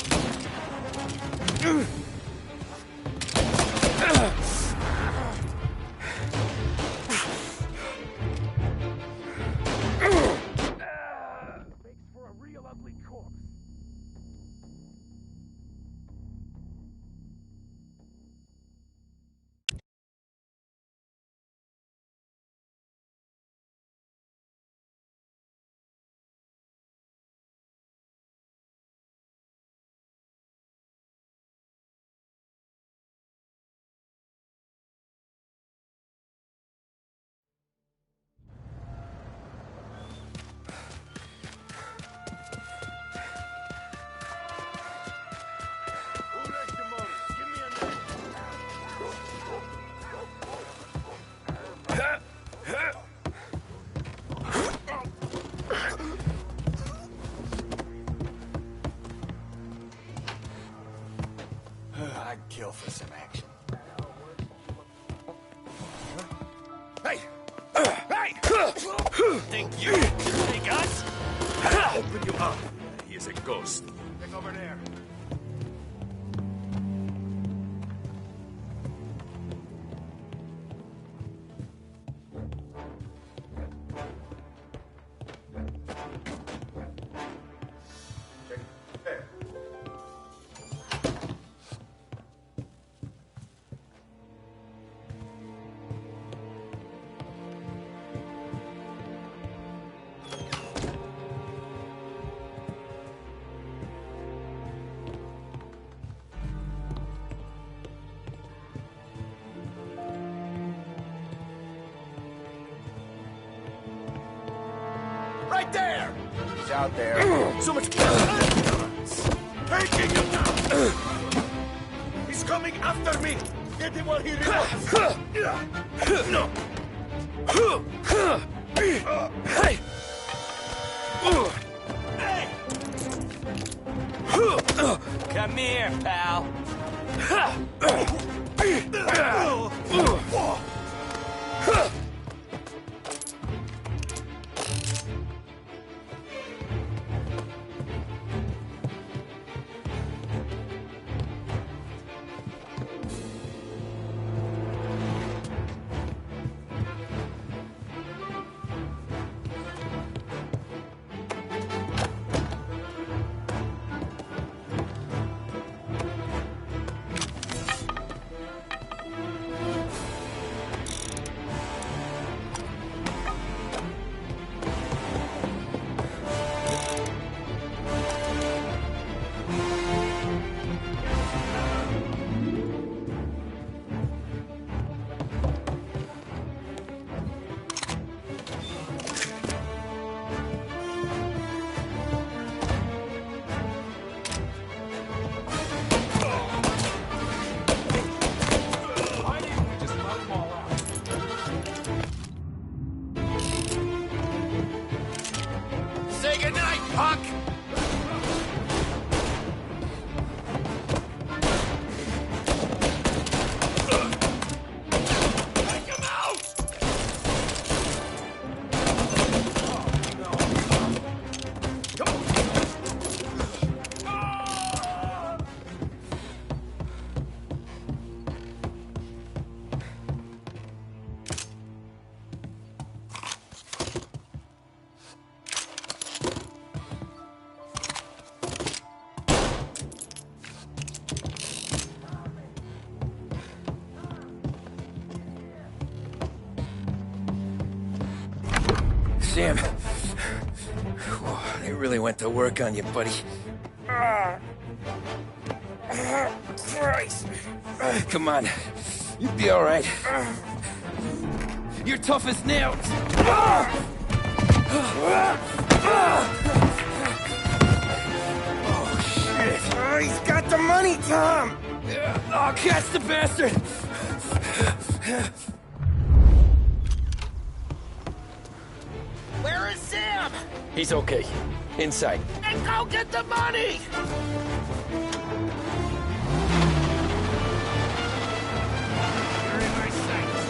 I'd kill for some action. Hey! Hey! Think you can take us? Open you up. He is a ghost. Look over there. Right there! He's out there. So much guns! Taking him down! He's coming after me! Get him while he reloads! No! Hey! Come here, pal. Say goodnight, punk! Take him out! Come on! Sam. They really went to work on you, buddy. Christ! Come on. You'll be all right. You're tough as nails. Oh, shit. Oh, he's got the money, Tom! Oh, catch the bastard! Where is Sam? He's okay. Inside. And go get the money! You're in my sights.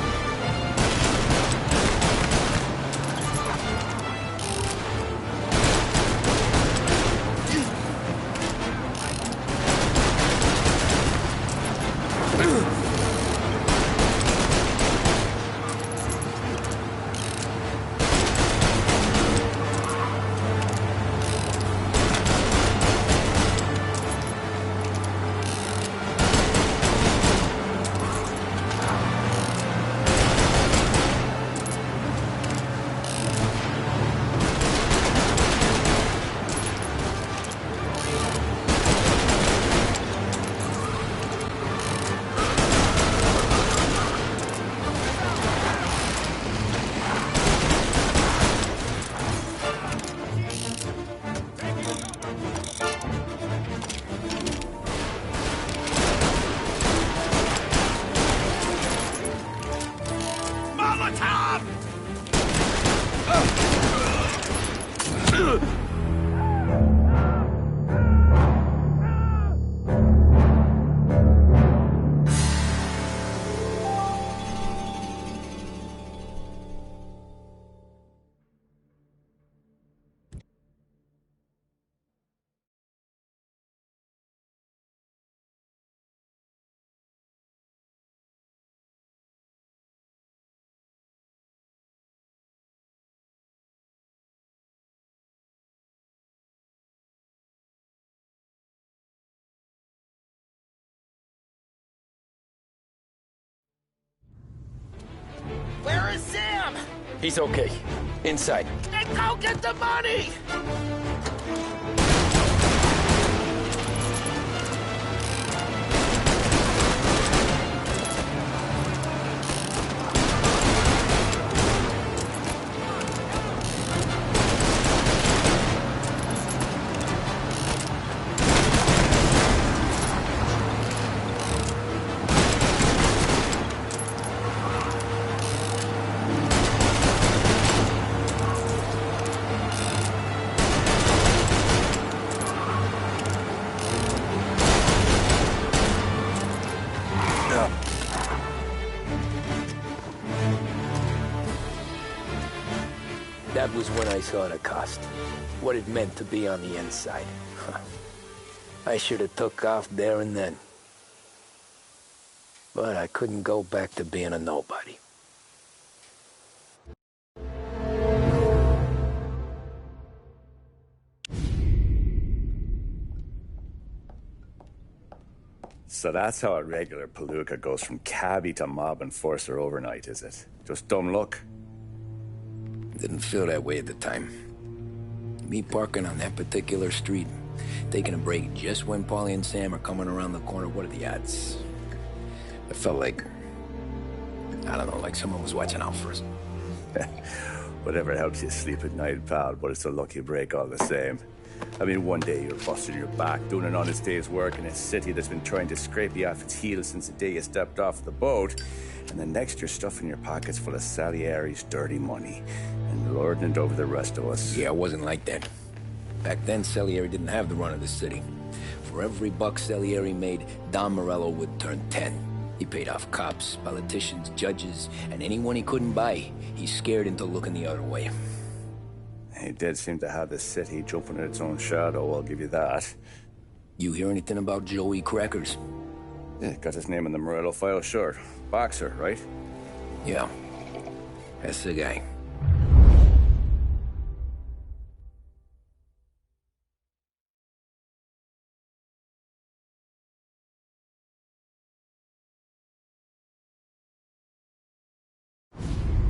He's okay. Inside. Then go get the money! That was when I saw the cost. What it meant to be on the inside. I should have took off there and then. But I couldn't go back to being a nobody. So that's how a regular palooka goes from cabbie to mob enforcer overnight, is it? Just dumb luck? Didn't feel that way at the time. Me parking on that particular street, taking a break just when Paulie and Sam are coming around the corner, what are the odds? I felt like, I don't know, like someone was watching out for us. Whatever helps you sleep at night, pal, but it's a lucky break all the same. I mean, one day you're busting your back, doing an honest day's work in a city that's been trying to scrape you off its heels since the day you stepped off the boat, and then next you're stuffing your pockets full of Salieri's dirty money and lording it over the rest of us. Yeah, it wasn't like that. Back then, Salieri didn't have the run of the city. For every buck Salieri made, Don Morello would turn 10. He paid off cops, politicians, judges, and anyone he couldn't buy, he scared into looking the other way. He did seem to have the city jumping at its own shadow, I'll give you that. You hear anything about Joey Crackers? Yeah, got his name in the Morello file, sure. Boxer, right? Yeah, that's the guy.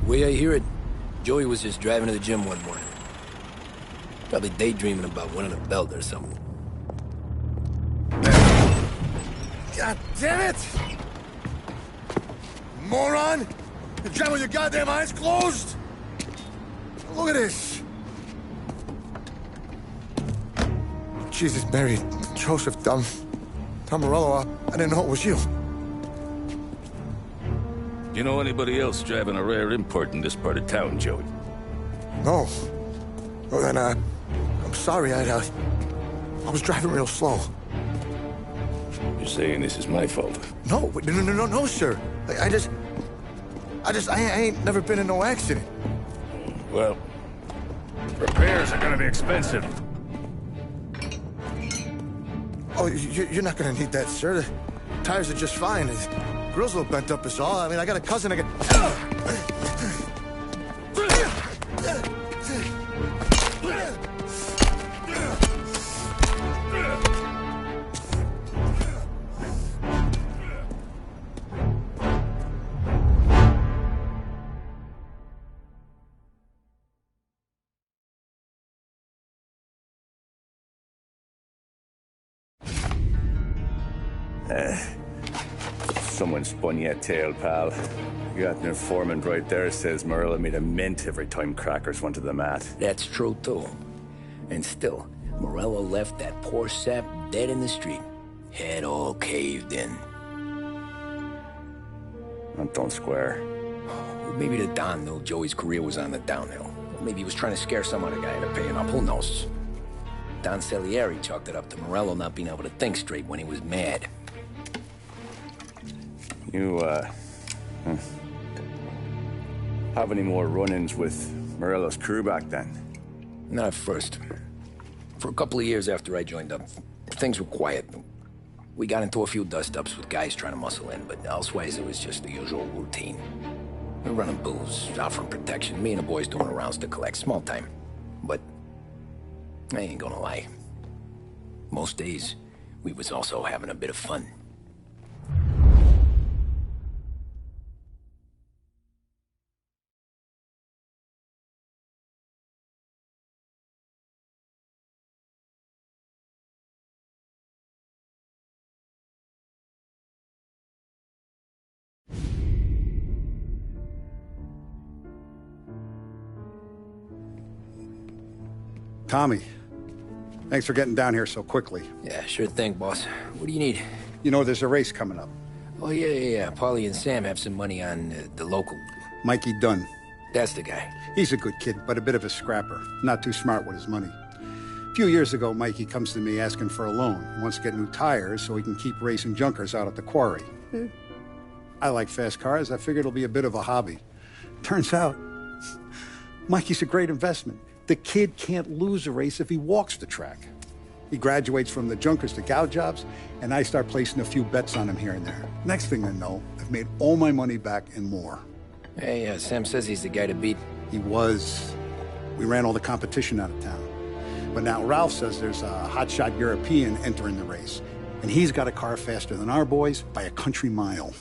Way I hear it, Joey was just driving to the gym one morning. Probably daydreaming about winning a belt or something. God damn it! Moron! You drive with your goddamn eyes closed? Look at this! Jesus, Mary, Joseph, Tom Morello, I didn't know it was you. You know anybody else driving a rare import in this part of town, Joey? No. Well, then, I'm sorry, I was driving real slow. You're saying this is my fault? No, sir. I ain't never been in no accident. Well, repairs are gonna be expensive. Oh, you're not gonna need that, sir. The tires are just fine. The grill's a little bent up is all. I mean, I got a cousin that Someone spun you a tale, pal. You got an informant right there says Morello made a mint every time Crackers went to the mat. That's true, too. And still, Morello left that poor sap dead in the street. Head all caved in. Don't square. Maybe the Don knew Joey's career was on the downhill. Maybe he was trying to scare some other guy into paying up. Who knows? Don Salieri chalked it up to Morello not being able to think straight when he was mad. You, have any more run-ins with Morello's crew back then? Not at first. For a couple of years after I joined up, things were quiet. We got into a few dust-ups with guys trying to muscle in, but elsewise it was just the usual routine. We're running booze, offering protection, me and the boys doing rounds to collect, small time. But I ain't gonna lie. Most days, we was also having a bit of fun. Tommy, thanks for getting down here so quickly. Yeah, sure thing, boss. What do you need? You know, there's a race coming up. Oh, yeah. Paulie and Sam have some money on the local. Mikey Dunn. That's the guy. He's a good kid, but a bit of a scrapper. Not too smart with his money. A few years ago, Mikey comes to me asking for a loan. He wants to get new tires so he can keep racing junkers out at the quarry. I like fast cars. I figured it'll be a bit of a hobby. Turns out, Mikey's a great investment. The kid can't lose a race if he walks the track. He graduates from the junkers to gal jobs, and I start placing a few bets on him here and there. Next thing I know, I've made all my money back and more. Hey, Sam says he's the guy to beat. He was. We ran all the competition out of town. But now Ralph says there's a hotshot European entering the race, and he's got a car faster than our boys by a country mile.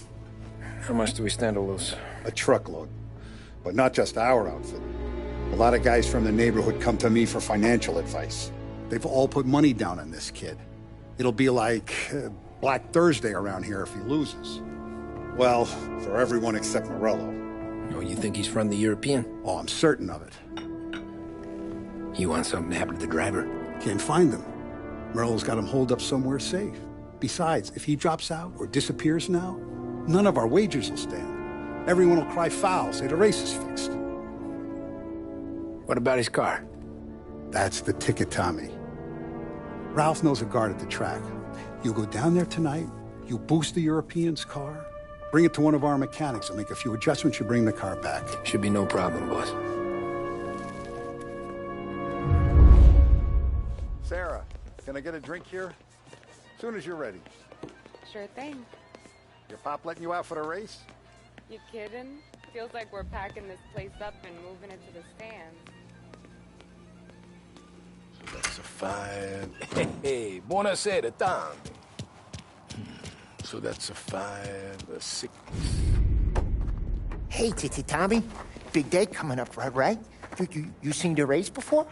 How much do we stand to lose? A truckload. But not just our outfit. A lot of guys from the neighborhood come to me for financial advice. They've all put money down on this kid. It'll be like Black Thursday around here if he loses. Well, for everyone except Morello. Oh, you think he's from the European? Oh, I'm certain of it. You want something to happen to the driver? Can't find him. Morello's got him holed up somewhere safe. Besides, if he drops out or disappears now, none of our wagers will stand. Everyone will cry foul, say the race is fixed. What about his car? That's the ticket, Tommy. Ralph knows a guard at the track. You go down there tonight, you boost the European's car, bring it to one of our mechanics, and make a few adjustments, you bring the car back. Should be no problem, boss. Sarah, can I get a drink here? As soon as you're ready. Sure thing. Your pop letting you out for the race? You kidding? Feels like we're packing this place up and moving it to the stands. That's a 5. Hey, buonasera, Tom. So that's a 5, a 6. Hey, Tommy. Big day coming up, right? You seen the race before?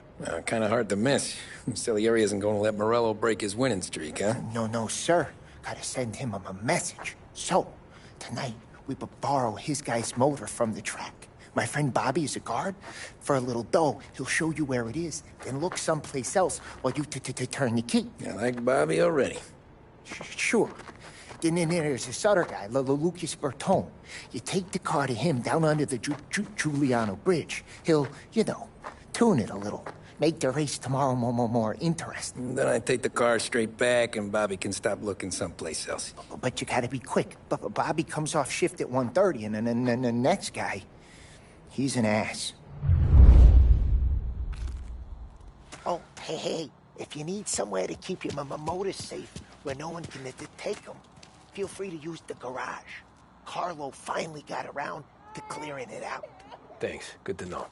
Kind of hard to miss. Salieri isn't going to let Morello break his winning streak, huh? No, sir. Gotta send him a message. So, tonight, we borrow his guy's motor from the track. My friend Bobby is a guard. For a little dough, he'll show you where it is, then look someplace else while you turn the key. I like Bobby already. Sure. Then there's this other guy, Lucas Bertone. You take the car to him down under the Giuliano Bridge. He'll, tune it a little. Make the race tomorrow more interesting. Then I take the car straight back, and Bobby can stop looking someplace else. But you gotta be quick. Bobby comes off shift at 1:30, and then the next guy, he's an ass. Oh, hey, if you need somewhere to keep your motor safe, where no one can take them, feel free to use the garage. Carlo finally got around to clearing it out. Thanks. Good to know.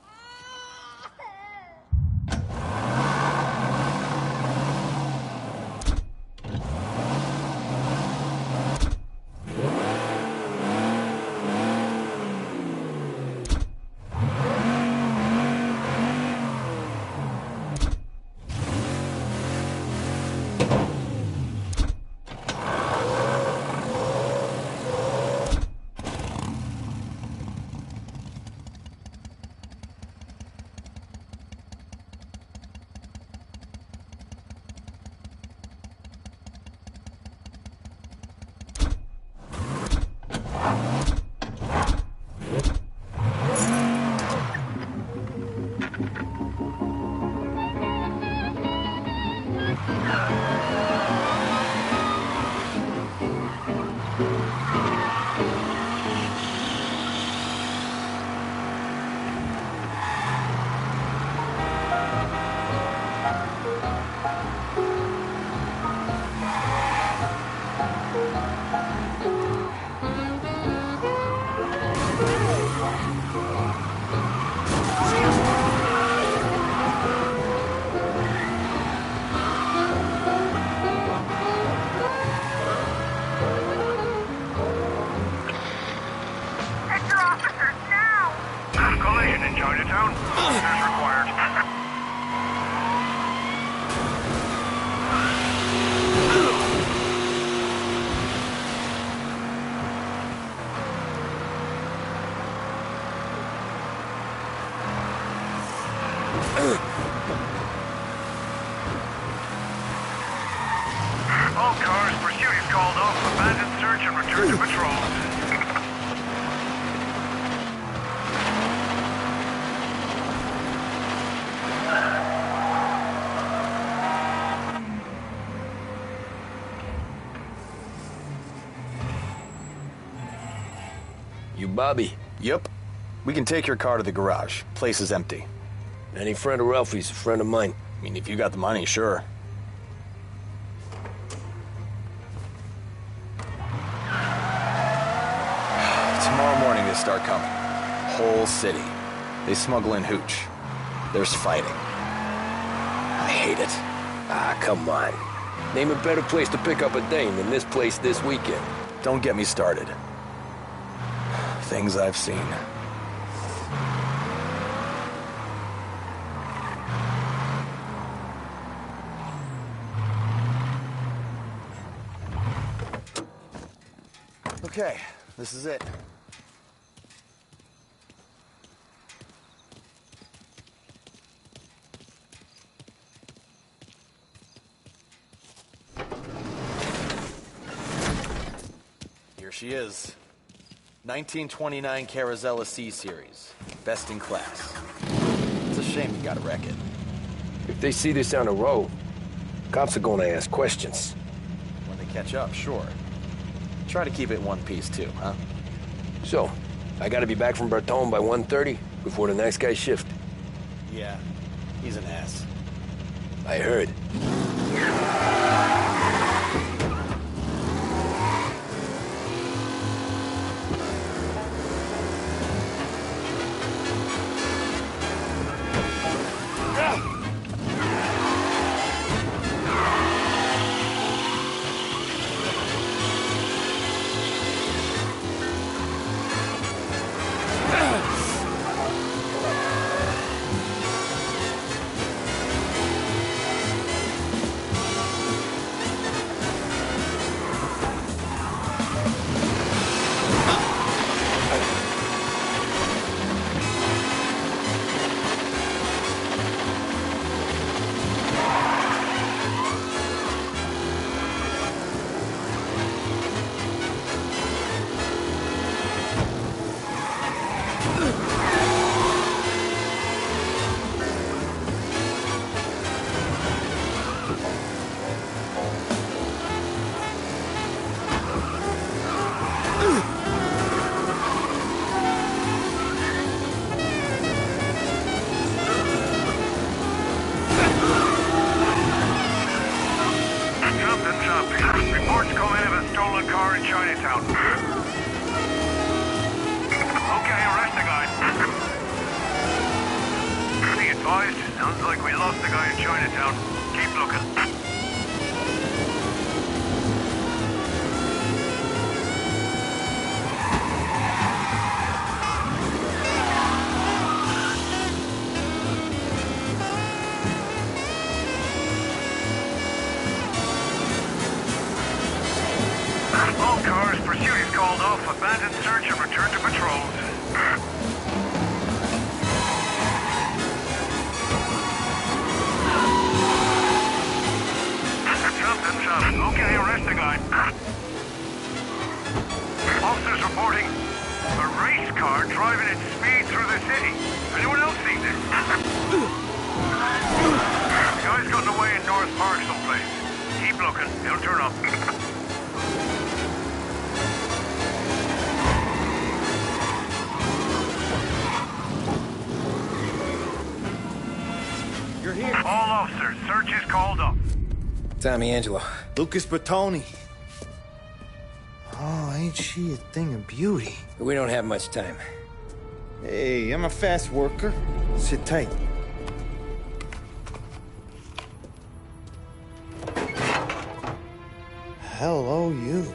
return to patrols. You Bobby? Yep. We can take your car to the garage. Place is empty. Any friend of Ralphie's a friend of mine. I mean, if you got the money, sure. Tomorrow morning they start coming. Whole city. They smuggle in hooch. There's fighting. I hate it. Ah, come on. Name a better place to pick up a dame than this place this weekend. Don't get me started. Things I've seen. Okay, this is it. Here she is. 1929 Carazella C-Series. Best in class. It's a shame you gotta wreck it. If they see this on the road, cops are gonna ask questions. When they catch up, sure. Try to keep it in one piece, too, huh? So, I gotta be back from Bertone by 1:30 before the next guy's shift. Yeah, he's an ass. I heard. Reports come in of a stolen car in Chinatown. Okay, arrest the guy. Be advised, sounds like we lost the guy in Chinatown. Keep looking. All cars, pursuit is called off. Abandon search and return to patrols. Something's up. Okay, arrest the guy. Officers reporting a race car driving at speed through the city. Anyone else see this? The guy's gotten away in North Park someplace. Keep looking. He'll turn up. You're here. All officers, search is called up. Tommy Angelo. Lucas Bertoni. Oh, ain't she a thing of beauty? We don't have much time. Hey, I'm a fast worker. Sit tight. Hello, you.